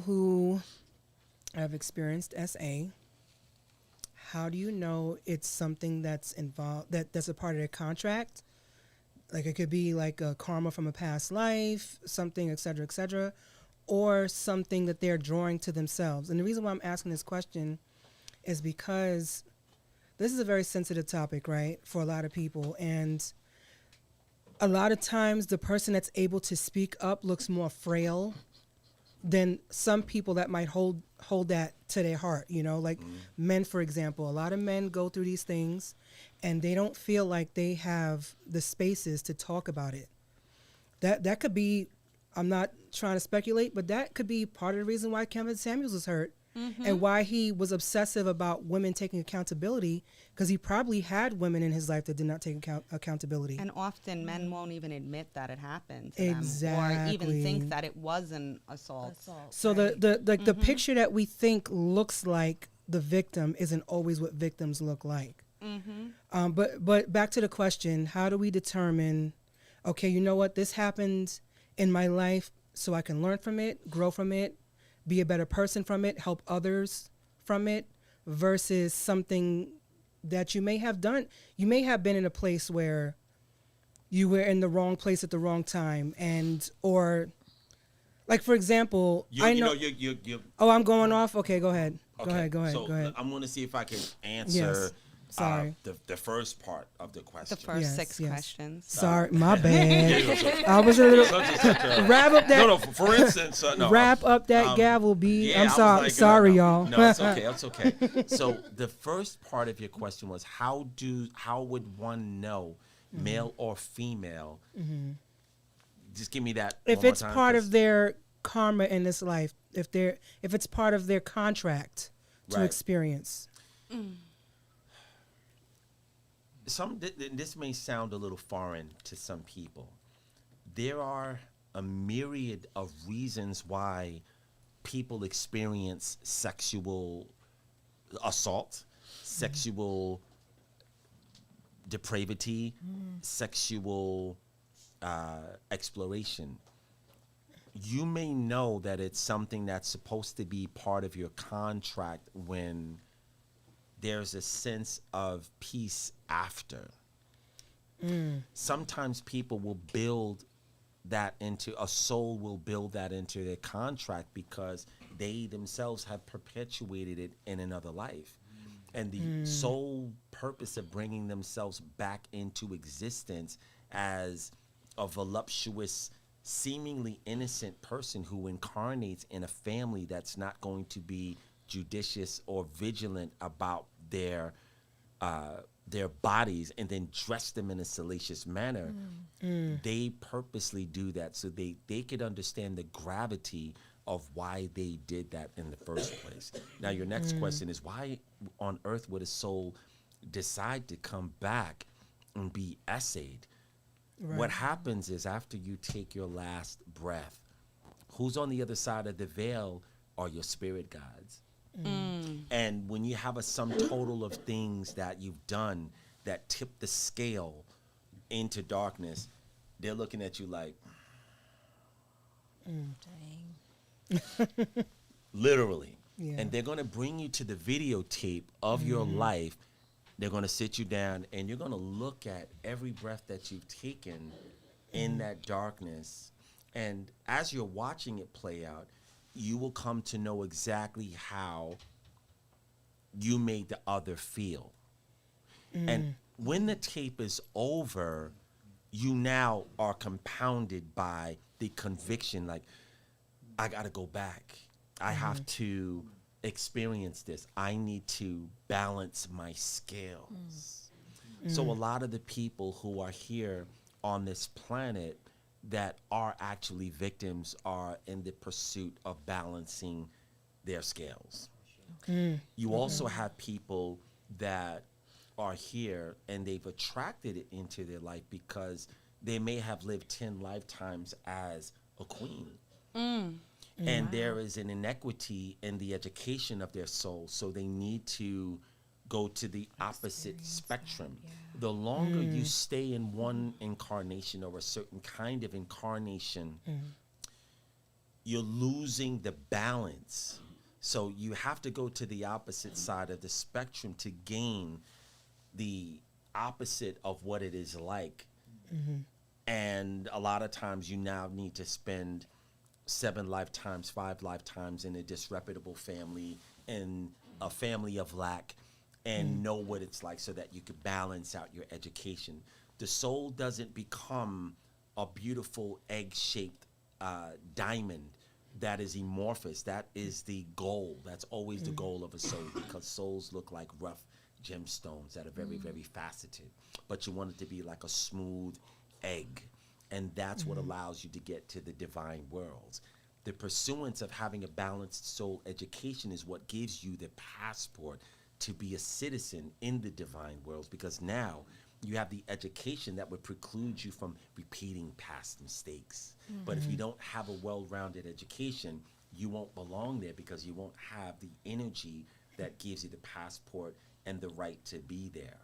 who have experienced SA, how do you know it's something that's involved, that's a part of their contract? Like it could be like a karma from a past life, something, et cetera, or something that they're drawing to themselves. And the reason why I'm asking this question is because this is a very sensitive topic, right, for a lot of people. And a lot of times the person that's able to speak up looks more frail than some people that might hold that to their heart, like men, for example. A lot of men go through these things and they don't feel like they have the spaces to talk about it. That could be, I'm not trying to speculate, but that could be part of the reason why Kevin Samuels was hurt and why he was obsessive about women taking accountability, because he probably had women in his life that did not take accountability. And often men won't even admit that it happened to Exactly. them, or even think that it was an assault. So the picture that we think looks like the victim isn't always what victims look like. But back to the question, how do we determine, okay, you know what, this happened in my life so I can learn from it, grow from it, be a better person from it, help others from it, versus something that you may have done. You may have been in a place where you were in the wrong place at the wrong time, or like, for example, I know. Oh, I'm going off? Okay, go ahead. Okay, Go ahead. So Go ahead. I'm going to see if I can answer Yes. Sorry. the first part of the question. The first Yes, 6 yes. questions. Sorry, my bad. Yeah, I was a little such a- wrap up that. No, for instance, no. Wrap up that gavel, B. Yeah, I'm I was sorry, like, sorry, no. y'all. No, it's okay. It's okay. So the first part of your question was how would one know, male or female? Just give me that. If one more it's time, part 'cause- of their karma in this life, if it's part of their contract to Right. experience. This may sound a little foreign to some people. There are a myriad of reasons why people experience sexual assault, sexual depravity, sexual exploration. You may know that it's something that's supposed to be part of your contract when there's a sense of peace after. Sometimes people will build that into, a soul will build that into their contract because they themselves have perpetuated it in another life. And the sole purpose of bringing themselves back into existence as a voluptuous, seemingly innocent person who incarnates in a family that's not going to be judicious or vigilant about their bodies and then dress them in a salacious manner. They purposely do that so they could understand the gravity of why they did that in the first place. Now your next question is, why on earth would a soul decide to come back and be essayed? Right. What happens is, after you take your last breath, who's on the other side of the veil are your spirit guides. And when you have a sum total of things that you've done that tip the scale into darkness, they're looking at you like, literally. Yeah. And they're going to bring you to the videotape of your life They're going to sit you down, and you're going to look at every breath that you've taken in that darkness. And as you're watching it play out, you will come to know exactly how you made the other feel. And when the tape is over, you now are compounded by the conviction, like, I got to go back. I have to experience this. I need to balance my scales. So a lot of the people who are here on this planet that are actually victims are in the pursuit of balancing their scales. You also have people that are here and they've attracted it into their life because they may have lived 10 lifetimes as a queen. And there is an inequity in the education of their soul, so they need to go to the opposite spectrum. The longer you stay in one incarnation or a certain kind of incarnation, you're losing the balance. So you have to go to the opposite side of the spectrum to gain the opposite of what it is like. And a lot of times you now need to spend 7 lifetimes, 5 lifetimes in a disreputable family, in a family of lack, and know what it's like so that you could balance out your education. The soul doesn't become a beautiful egg-shaped diamond that is amorphous. That is the goal. That's always the goal of a soul, because souls look like rough gemstones that are very, very faceted. But you want it to be like a smooth egg. And that's what allows you to get to the divine worlds. The pursuance of having a balanced soul education is what gives you the passport to be a citizen in the divine worlds, because now you have the education that would preclude you from repeating past mistakes. But if you don't have a well-rounded education, you won't belong there, because you won't have the energy that gives you the passport and the right to be there.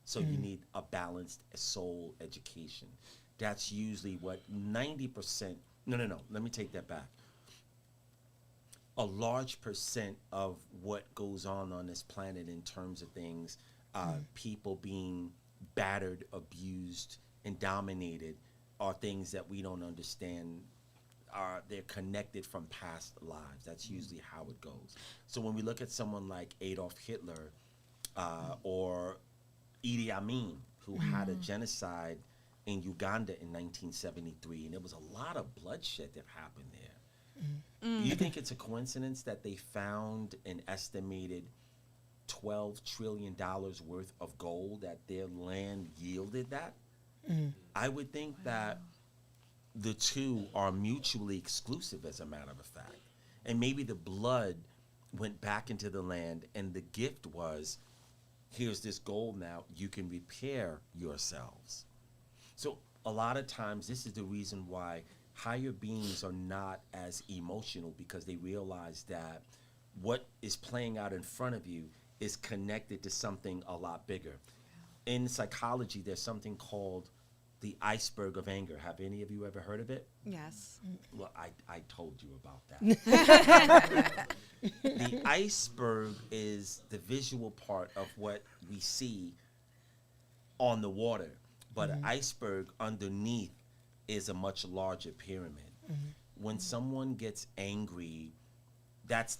So you need a balanced soul education. That's usually what 90%, no, let me take that back. A large percent of what goes on this planet in terms of things, people being battered, abused, and dominated, are things that we don't understand. They're connected from past lives. That's usually how it goes. So when we look at someone like Adolf Hitler or Idi Amin, who had a genocide in Uganda in 1973, and there was a lot of bloodshed that happened there. Do you think it's a coincidence that they found an estimated $12 trillion worth of gold, that their land yielded that? I would think that the two are mutually exclusive, as a matter of fact. And maybe the blood went back into the land, and the gift was, here's this gold now, you can repair yourselves. So a lot of times, this is the reason why higher beings are not as emotional, because they realize that what is playing out in front of you is connected to something a lot bigger. In psychology, there's something called the iceberg of anger. Have any of you ever heard of it? Yes. Well, I told you about that. The iceberg is the visual part of what we see on the water, but an iceberg underneath is a much larger pyramid. When someone gets angry, that's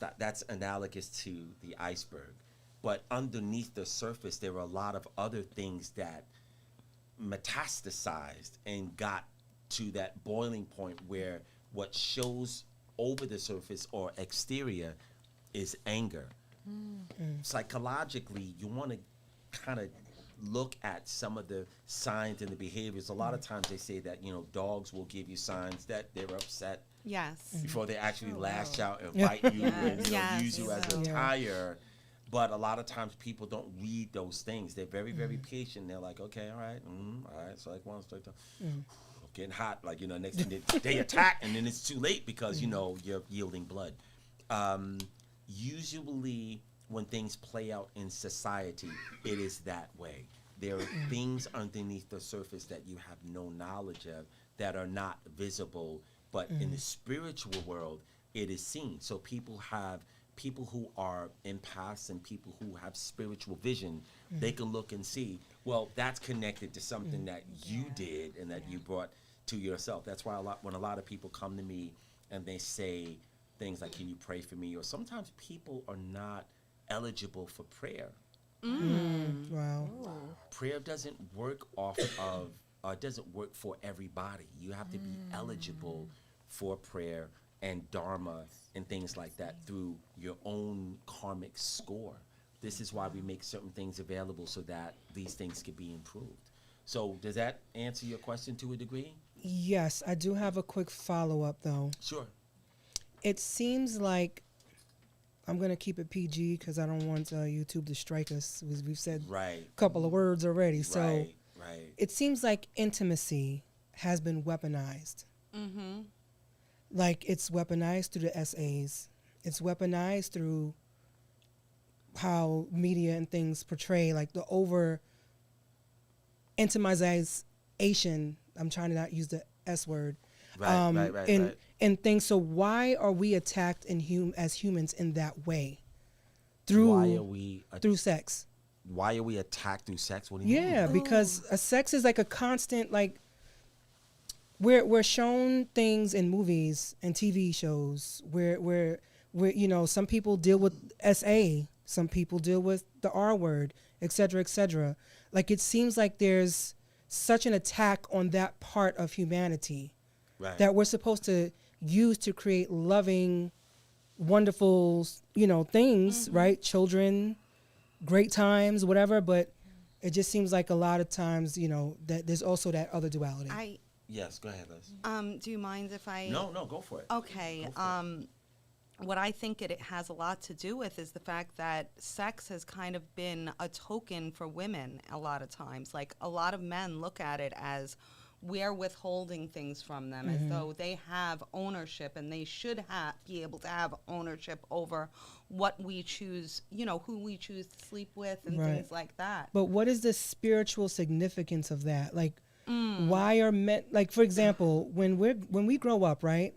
analogous to the iceberg. But underneath the surface, there are a lot of other things that metastasized and got to that boiling point where what shows over the surface or exterior is anger. Psychologically, you want to kind of look at some of the signs and the behaviors. A lot of times they say that, dogs will give you signs that they're upset Yes. before they actually lash out and bite you and use you as a tire. But a lot of times people don't read those things. They're very, very patient. They're like, okay, all right, so like one, strike two. Getting hot, next thing they attack, and then it's too late because, you're yielding blood. Usually when things play out in society, it is that way. There are things underneath the surface that you have no knowledge of that are not visible, but in the spiritual world, it is seen. So people have people who are empaths and people who have spiritual vision, they can look and see, well, that's connected to something that you did and that you brought to yourself. That's why when a lot of people come to me and they say things like, can you pray for me? Or sometimes people are not eligible for prayer. Wow. Prayer doesn't work off of, doesn't work for everybody. You have to be eligible for prayer and dharma and things like that through your own karmic score. This is why we make certain things available so that these things can be improved. So does that answer your question to a degree? Yes, I do have a quick follow-up, though. Sure. It seems like, I'm going to keep it PG because I don't want YouTube to strike us. We've said Right. a couple of words already. So Right. it seems like intimacy has been weaponized. Mm-hmm. Like it's weaponized through the SAs. It's weaponized through how media and things portray, like the over intimization. I'm trying to not use the S word. Right. And things. So why are we attacked as humans in that way? Through sex. Why are we attacked through sex? What do you mean? Yeah, because sex is like a constant, like we're shown things in movies and TV shows where some people deal with SA, some people deal with the R word, et cetera, et cetera. Like it seems like there's such an attack on that part of humanity that we're supposed to use to create loving, wonderful, things, right? Children, great times, whatever. But it just seems like a lot of times, that there's also that other duality. Yes, go ahead, Liz. Do you mind if I? No, go for it. Okay. What I think it has a lot to do with is the fact that sex has kind of been a token for women a lot of times. Like a lot of men look at it as we're withholding things from them, as though they have ownership and they should be able to have ownership over what we choose, who we choose to sleep with and things like that. But what is the spiritual significance of that? Like, why are men, like, for example, when we grow up, right?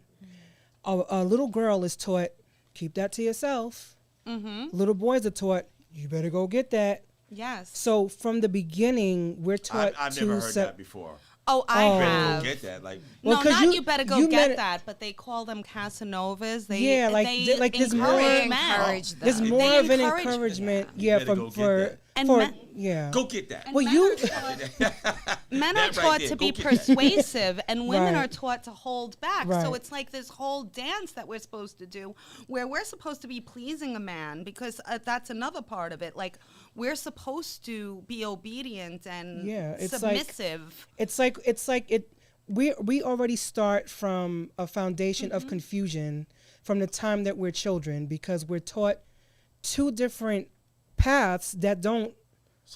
A little girl is taught, keep that to yourself. Little boys are taught, you better go get that. Yes. So from the beginning, we're taught I've never heard that before. Oh, I You better have. go get that. Like, Well, No, 'cause not you better go you get met- that, but they call them Casanovas. They there's more. encourage men. Encourage them. There's more They of an encourage encouragement, You better go get that. yeah. go get that. Well, Men are That right taught there, to go be get that. persuasive, and women Right. are taught to hold back. So Right. it's like this whole dance that we're supposed to do, where we're supposed to be pleasing a man, because that's another part of it. Like we're supposed to be obedient and submissive. It's like we already start from a foundation of confusion from the time that we're children, because we're taught two different paths that don't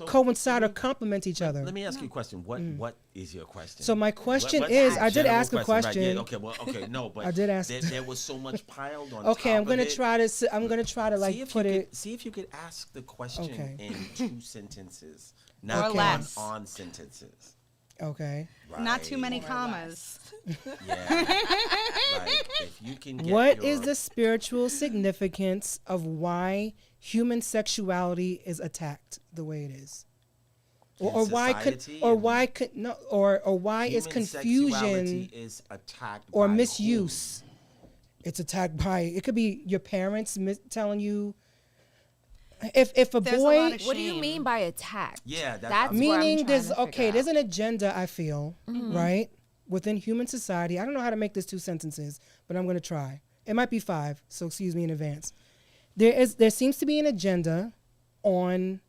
coincide or complement each other. Let me ask you a question. What is your question? So my question What's is, the I did general ask a question. Right, no, but I did ask. There was so much piled on. Okay, top I'm gonna of it. try to. I'm gonna try to put it. See if you could ask the question Okay. in 2 sentences, not less. on sentences. Okay. Not too Right. many commas. Yeah. Like, if you can get What is the spiritual significance of why human sexuality is attacked the way it is, or why society is human confusion sexuality is attacked or by misuse? It's attacked by, it could be your parents telling you. If a There's a boy, lot of What do you shame. mean by attack? Yeah, that's that's what I'm meaning trying there's to figure there's out. an agenda, I feel, right, within human society. I don't know how to make this 2 sentences, but I'm going to try. It might be 5, so excuse me in advance. There seems to be an agenda on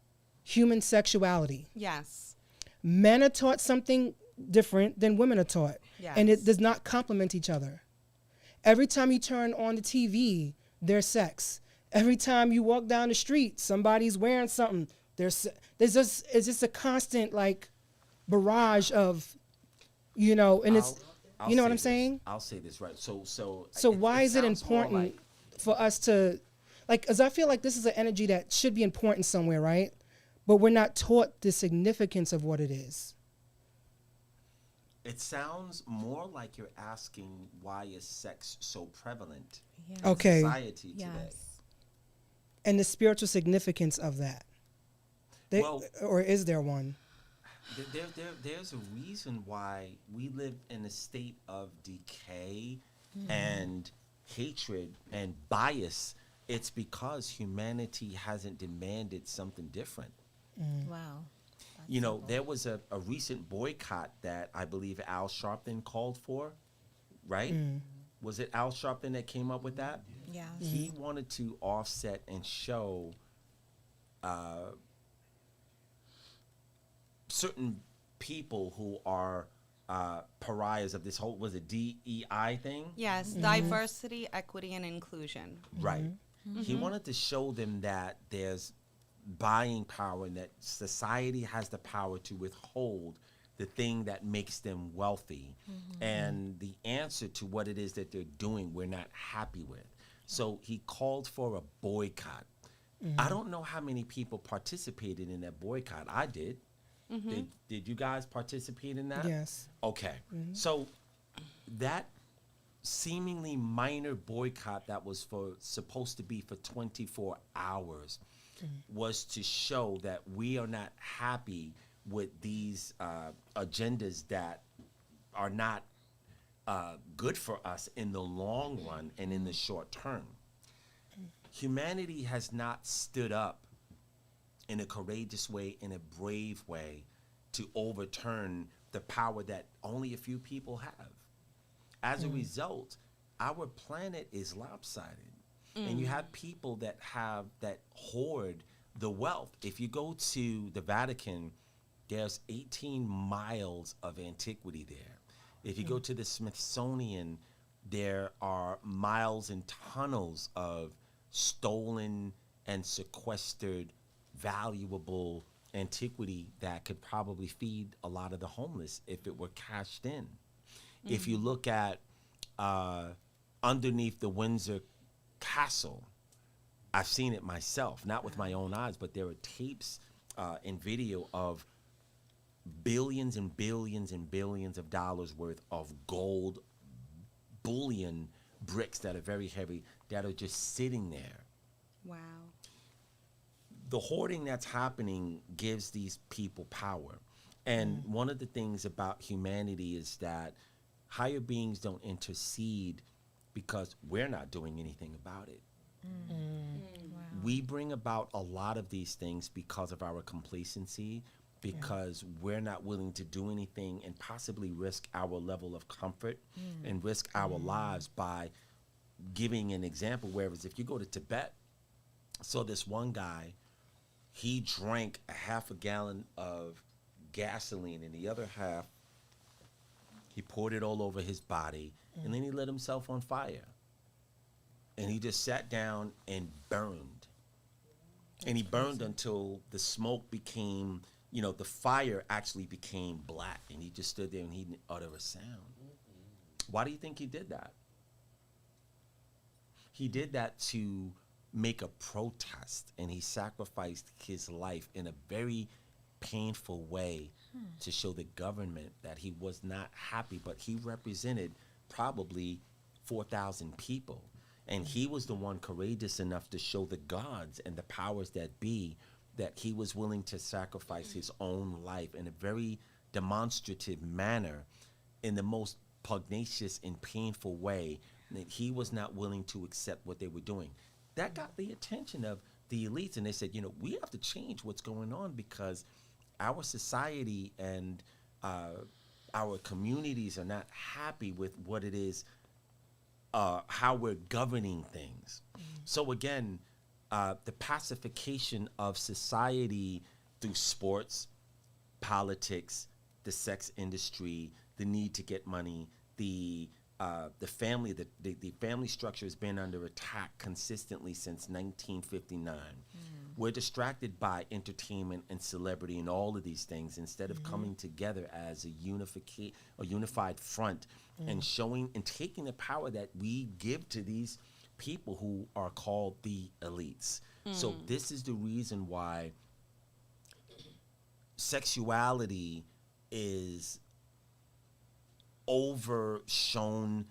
human sexuality. Yes. Men are taught something different than women are taught, and it Yes. does not complement each other. Every time you turn on the TV, there's sex. Every time you walk down the street, somebody's wearing something. It's just a constant barrage of, and it's, I'll you know say what I'm this. saying? I'll say this right. So Why is it sounds more important like- for us to, because I feel like this is an energy that should be important somewhere, right? But we're not taught the significance of what it is. It sounds more like you're asking why is sex so prevalent in Okay. society today? Yes. and the spiritual significance of that. They, Well- or is there one? There's a reason why we live in a state of decay and hatred and bias. It's because humanity hasn't demanded something different. Wow. You know, there was a recent boycott that I believe Al Sharpton called for, right? Was it Al Sharpton that came up with that? Yeah. He wanted to offset and show certain people who are pariahs of this whole, was it DEI thing? Yes, diversity, equity, and inclusion. Right. He wanted to show them that there's buying power and that society has the power to withhold the thing that makes them wealthy. And the answer to what it is that they're doing, we're not happy with. So he called for a boycott. I don't know how many people participated in that boycott. I did. Did you guys participate in that? Yes. Okay. So that seemingly minor boycott that was supposed to be for 24 hours was to show that we are not happy with these agendas that are not good for us in the long run and in the short term. Humanity has not stood up in a courageous way, in a brave way, to overturn the power that only a few people have. As a result, our planet is lopsided. And you have people that hoard the wealth. If you go to the Vatican, there's 18 miles of antiquity there. If you go to the Smithsonian, there are miles and tunnels of stolen and sequestered valuable antiquity that could probably feed a lot of the homeless if it were cashed in. If you look at underneath the Windsor Castle, I've seen it myself, not with my own eyes, but there are tapes and video of billions and billions and billions of dollars worth of gold bullion bricks that are very heavy that are just sitting there. Wow. The hoarding that's happening gives these people power. And one of the things about humanity is that higher beings don't intercede because we're not doing anything about it. We bring about a lot of these things because of our complacency, because we're not willing to do anything and possibly risk our level of comfort and risk our lives by giving an example. Whereas if you go to Tibet, so this one guy, he drank a half a gallon of gasoline, and the other half, he poured it all over his body, and then he lit himself on fire. And he just sat down and burned. And he burned until the smoke became, the fire actually became black, and he just stood there and he didn't utter a sound. Why do you think he did that? He did that to make a protest, and he sacrificed his life in a very painful way to show the government that he was not happy, but he represented probably 4,000 people. And he was the one courageous enough to show the gods and the powers that be that he was willing to sacrifice his own life in a very demonstrative manner, in the most pugnacious and painful way, that he was not willing to accept what they were doing. That got the attention of the elites, and they said, we have to change what's going on because our society and our communities are not happy with what it is, how we're governing things. So again, the pacification of society through sports, politics, the sex industry, the need to get money, the family structure has been under attack consistently since 1959. We're distracted by entertainment and celebrity and all of these things instead of coming together as a unified front and showing and taking the power that we give to these people who are called the elites. So this is the reason why sexuality is overshown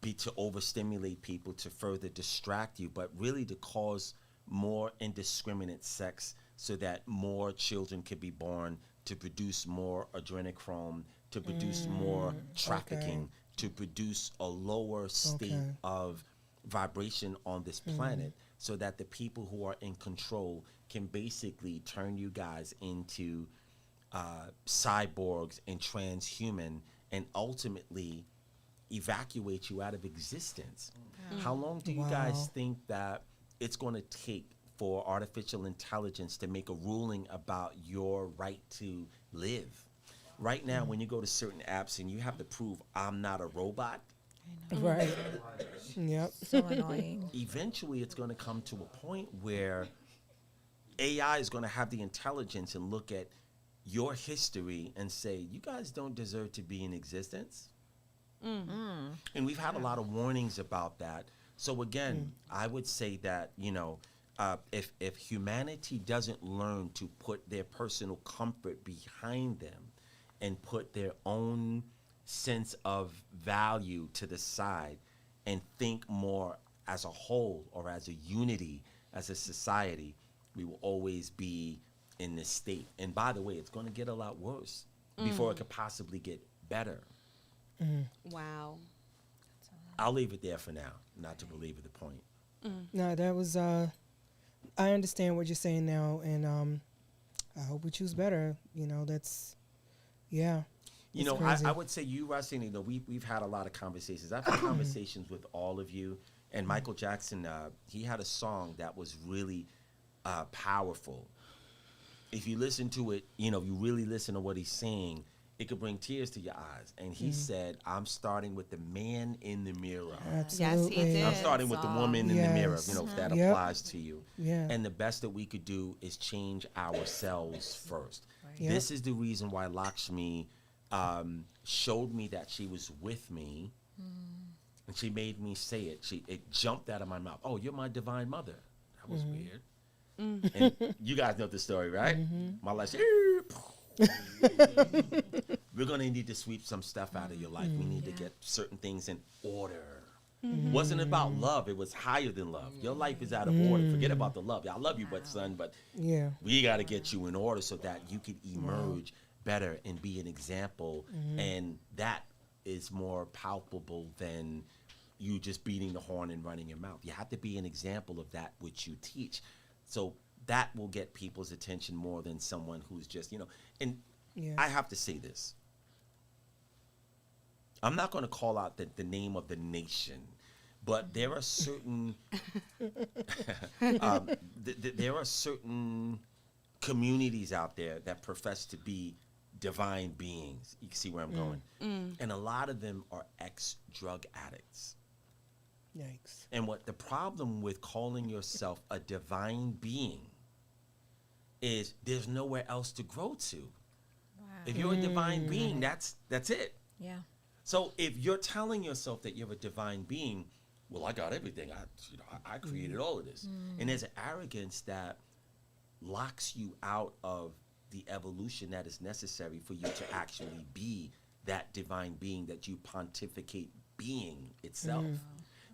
to overstimulate people, to further distract you, but really to cause more indiscriminate sex so that more children could be born, to produce more adrenochrome, to produce more trafficking, to produce a lower state of vibration on this planet, so that the people who are in control can basically turn you guys into cyborgs and transhuman, and ultimately evacuate you out of existence. How long do you guys think that it's going to take for artificial intelligence to make a ruling about your right to live? Right now, when you go to certain apps and you have to prove I'm not a robot, Right. Yep. So annoying. eventually it's going to come to a point where AI is going to have the intelligence and look at your history and say, you guys don't deserve to be in existence. And we've had a lot of warnings about that. So again, I would say that, if humanity doesn't learn to put their personal comfort behind them and put their own sense of value to the side and think more as a whole or as a unity, as a society, we will always be in this state. And by the way, it's going to get a lot worse before it could possibly get better. Wow. I'll leave it there for now, not to belabor the point. No, that was. I understand what you're saying now, and I hope we choose better. That's, yeah. You it's know, crazy. I would say you, Rosine, we've had a lot of conversations. I've had conversations with all of you. And Michael Jackson, he had a song that was really powerful. If you listen to it, you really listen to what he's saying, it could bring tears to your eyes. And he said, I'm starting with the man in the mirror. Absolutely. Yes, he did. I'm starting with the woman in the mirror, Yes. if that Yep. applies to you. Yeah. And the best that we could do is change ourselves first. Yep. This is the reason why Lakshmi showed me that she was with me, and she made me say it. It jumped out of my mouth. Oh, you're my divine mother. That was weird. And you guys know the story, right? My life. We're gonna need to sweep some stuff out of your life. We need to get certain things in order. Wasn't about love. It was higher than love. Your life is out of order. Forget about the love. I love you, but son, but Yeah. we got to get you in order so that you can emerge better and be an example. And that is more palpable than you just beating the horn and running your mouth. You have to be an example of that which you teach. So that will get people's attention more than someone who's just, and Yeah. I have to say this. I'm not going to call out the name of the nation, but there are certain there are certain communities out there that profess to be divine beings. You can see where I'm going. And a lot of them are ex-drug addicts. Yikes. And what the problem with calling yourself a divine being is there's nowhere else to grow to. Wow. If you're a divine being, that's it. Yeah. So if you're telling yourself that you're a divine being, well, I got everything. I created all of this. And there's an arrogance that locks you out of the evolution that is necessary for you to actually be that divine being that you pontificate being itself,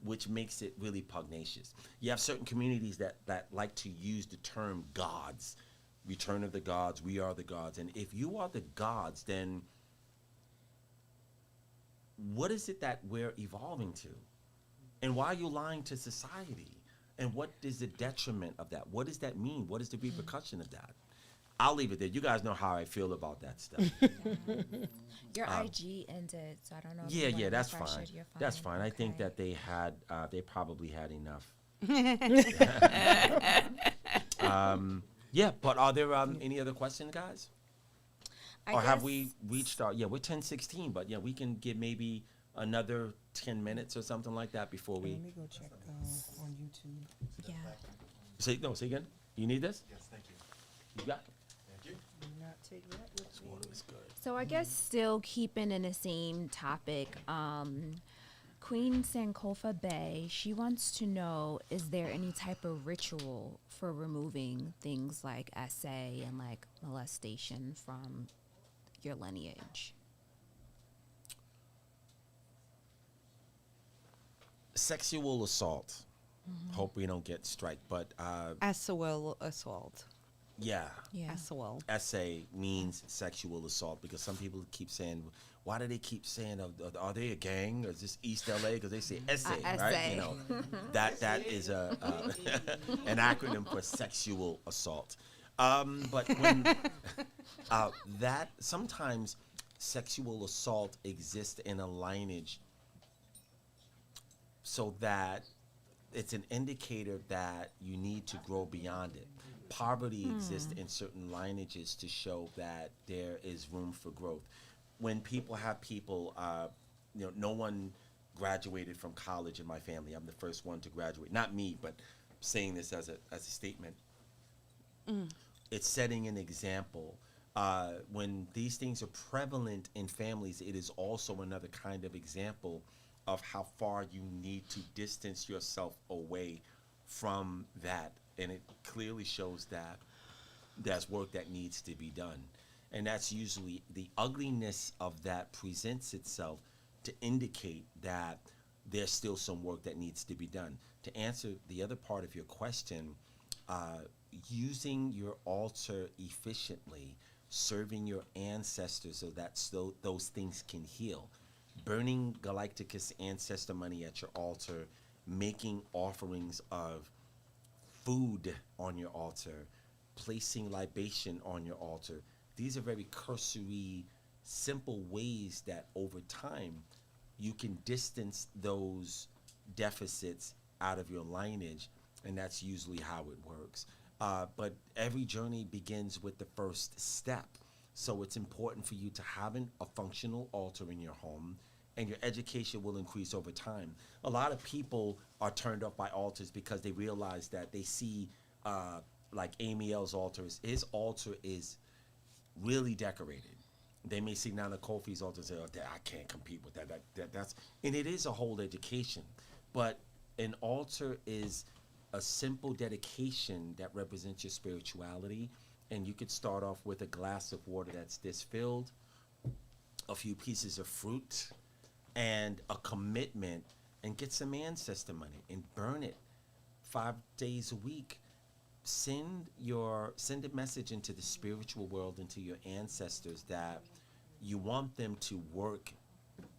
which makes it really pugnacious. You have certain communities that like to use the term gods, return of the gods, we are the gods. And if you are the gods, then what is it that we're evolving to? And why are you lying to society? And what is the detriment of that? What does that mean? What is the repercussion of that? I'll leave it there. You guys know how I feel about that stuff. Your IG ended, so I don't know. If you Yeah, wanna that's refresh fine. it, you're That's fine. I think Okay. that they probably had enough. Yeah, but are there any other questions, guys? Or have we reached our, we're 10:16, but we can get maybe another 10 minutes or something like that before we, Let me go check on YouTube. Yeah. say again? You need this? Yes, thank you. You got it. Thank you. Do not take that with This water is good. So I guess still keeping in the same topic, Queen Sankofa Bay, she wants to know, is there any type of ritual for removing things like SA and like molestation from your lineage? Sexual assault Hope we don't get strike, but Sexual assault. yeah. Yeah. Sexual. SA means sexual assault because some people keep saying, why do they keep saying, are they a gang? Or is this East LA? Because they say SA, right? SA. You know, that is an acronym for sexual assault. But when that sometimes sexual assault exists in a lineage so that it's an indicator that you need to grow beyond it. Poverty exists in certain lineages to show that there is room for growth. When people have people, no one graduated from college in my family. I'm the first one to graduate. Not me, but saying this as a statement. It's setting an example. When these things are prevalent in families, it is also another kind of example of how far you need to distance yourself away from that. And it clearly shows that there's work that needs to be done. And that's usually the ugliness of that presents itself to indicate that there's still some work that needs to be done. To answer the other part of your question, using your altar efficiently, serving your ancestors so that those things can heal, burning Galacticus ancestor money at your altar, making offerings of food on your altar, placing libation on your altar. These are very cursory, simple ways that over time you can distance those deficits out of your lineage, and that's usually how it works. But every journey begins with the first step. So it's important for you to have a functional altar in your home, and your education will increase over time. A lot of people are turned off by altars because they realize that they see, like Amiel's altar, his altar is really decorated. They may see Nana Kofi's altar and say, I can't compete with that. That's, and it is a whole education. But an altar is a simple dedication that represents your spirituality. And you could start off with a glass of water that's this filled, a few pieces of fruit, and a commitment, and get some ancestor money and burn it 5 days a week. Send a message into the spiritual world, into your ancestors, that you want them to work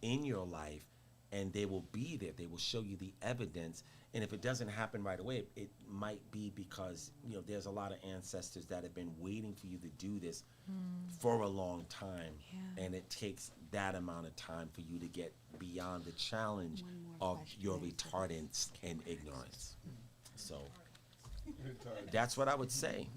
in your life, and they will be there. They will show you the evidence. And if it doesn't happen right away, it might be because there's a lot of ancestors that have been waiting for you to do this for a long time, and it takes that amount of time for you to get beyond the challenge of your retardance and ignorance. So that's what I would say.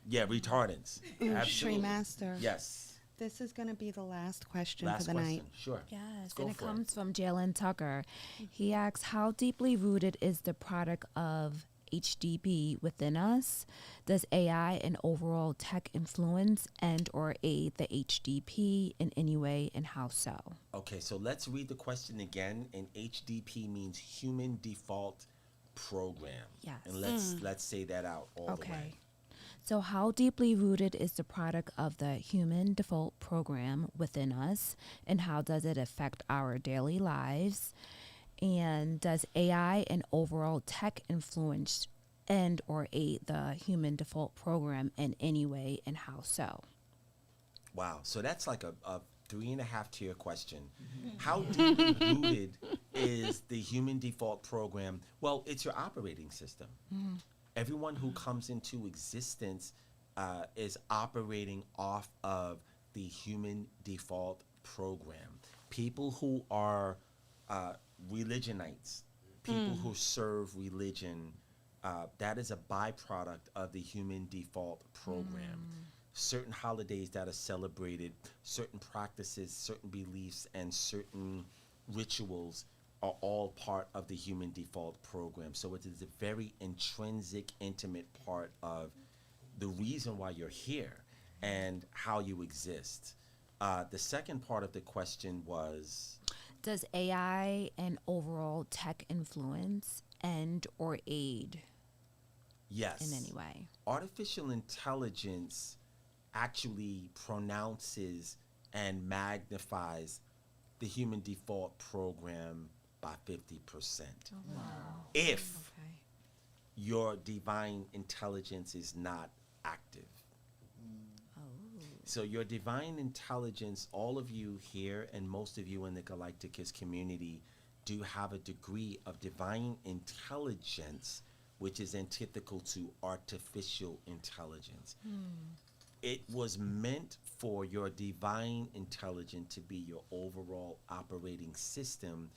Yeah, retardance. Absolutely. Master. Yes. This is going to be the last question Last for the question. night. Sure. Yes, Go and it for comes from Jalen Tucker. He asks, how deeply rooted is the product of HDP within us? Does AI and overall tech influence and or aid the HDP in any way, and how so? Okay, so let's read the question again. And HDP means Human Default Program. Yes. And let's say that out all the way. So how deeply rooted is the product of the Human Default Program within us, and how does it affect our daily lives? And does AI and overall tech influence and or aid the Human Default Program in any way, and how so? Wow, so that's like a 3.5 tier question. How deeply rooted is the Human Default Program? Well, it's your operating system. Everyone who comes into existence is operating off of the Human Default Program. People who are religionites, people who serve religion, that is a byproduct of the Human Default Program. Certain holidays that are celebrated, certain practices, certain beliefs, and certain rituals are all part of the Human Default Program. So it is a very intrinsic, intimate part of the reason why you're here and how you exist. The second part of the question was, Does AI and overall tech influence and or aid yes, in any way? artificial intelligence actually pronounces and magnifies the Human Default Program by 50%. If your divine intelligence is not active. So your divine intelligence, all of you here and most of you in the Galacticus community do have a degree of divine intelligence, which is antithetical to artificial intelligence. It was meant for your divine intelligence to be your overall operating system,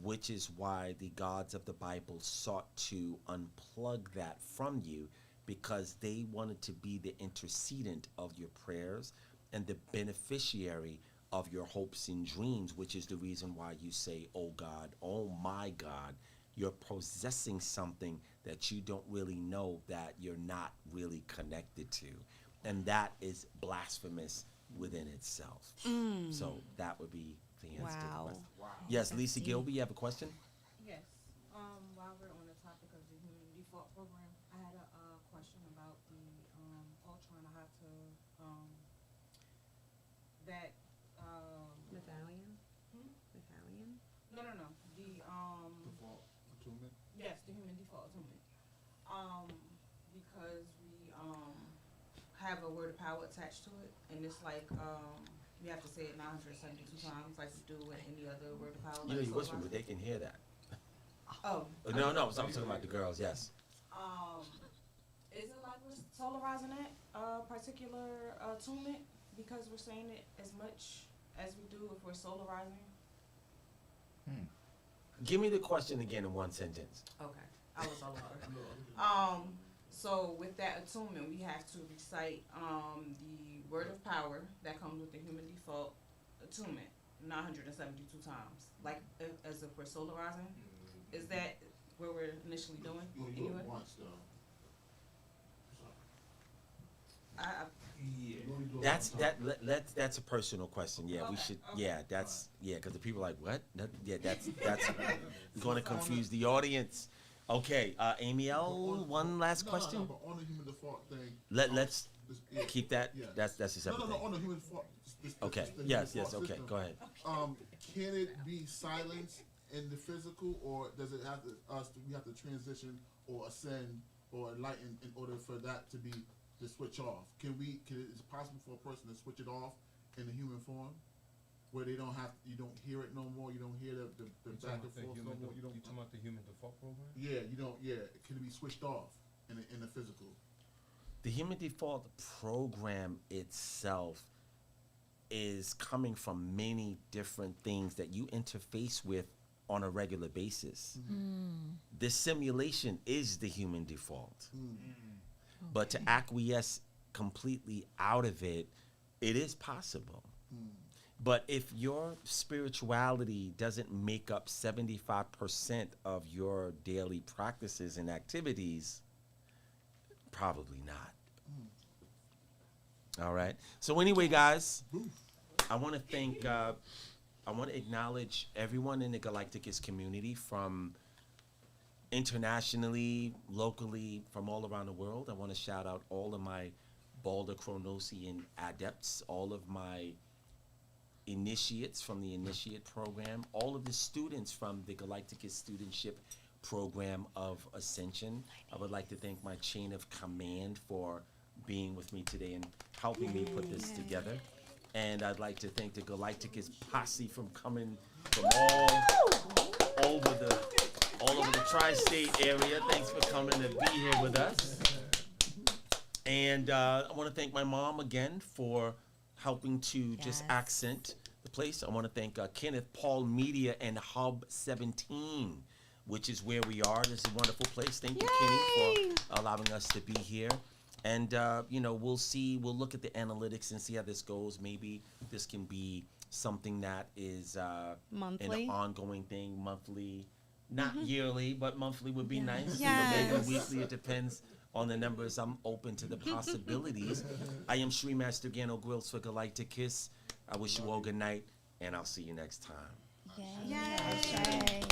which is why the gods of the Bible sought to unplug that from you, because they wanted to be the intercedent of your prayers and the beneficiary of your hopes and dreams, which is the reason why you say, oh God, oh my God. You're possessing something that you don't really know that you're not really connected to. And that is blasphemous within itself. So that would be the answer to the Wow. question. Yes, Lisa Gilby, you have a question? Yes. While we're on the topic of the human default program, I had a question about the Ultron. I had to that Medallion? Hmm? Medallion? no. The Default attunement. yes, the human default attunement. Because we have a word of power attached to it, and it's like we have to say it 972 times, like we do with any other word of power. You know, like you whisper, solar. but they can hear that. Oh. No, I'm talking about the girls, yes. Is it like we're solarizing that particular attunement because we're saying it as much as we do if we're solarizing? Give me the question again in one sentence. Okay, I was solarizing. So with that attunement, we have to recite the word of power that comes with the human default attunement 972 times, like as if we're solarizing. Is that what we're initially doing? You only do Anyway? it once, though. I You only do it That's one time. that's a personal question. Yeah, we Okay, should. okay. Yeah, that's because the people are like, what? That's going to confuse the audience. Okay, Amy L. One last question. No, but on the human default thing. Let's yeah, keep that. yeah. That's a separate No, thing. on the human default. Okay. the Yes. human default Okay. system. Go ahead. Can it be silence in the physical, or does it have to we have to transition or ascend or enlighten in order for that to switch off? Is it possible for a person to switch it off in the human form, where you don't hear it no more, you don't hear the back and forth no more, you talking about the human default program? yeah, you don't, yeah, can it be switched off in the physical? The human default program itself is coming from many different things that you interface with on a regular basis. This simulation is the human default. But to acquiesce completely out of it, it is possible. But if your spirituality doesn't make up 75% of your daily practices and activities, probably not. All right. So anyway, guys, I want to thank, I want to acknowledge everyone in the Galacticus community, from internationally, locally, from all around the world. I want to shout out all of my Balder Chronosian adepts, all of my initiates from the Initiate program, all of the students from the Galacticus Studentship program of Ascension. I would like to thank my chain of command for being with me today and helping me put this together. And I'd like to thank the Galacticus posse from coming from all over the tri-state area. Thanks for coming to be here with us. And I want to thank my mom again for helping to just accent the place. I want to thank Kenneth Paul Media and Hub 17, which is where we are. This is a wonderful place. Thank you, Kenny, for allowing us to be here. And, we'll look at the analytics and see how this goes. Maybe this can be something that is Monthly. an ongoing thing, monthly, not yearly, but monthly would be nice. Yes. Maybe weekly. It depends on the numbers. I'm open to the possibilities. I am Sri Master Gano Grills for Galighticus. I wish you all good night, and I'll see you next time. Yay.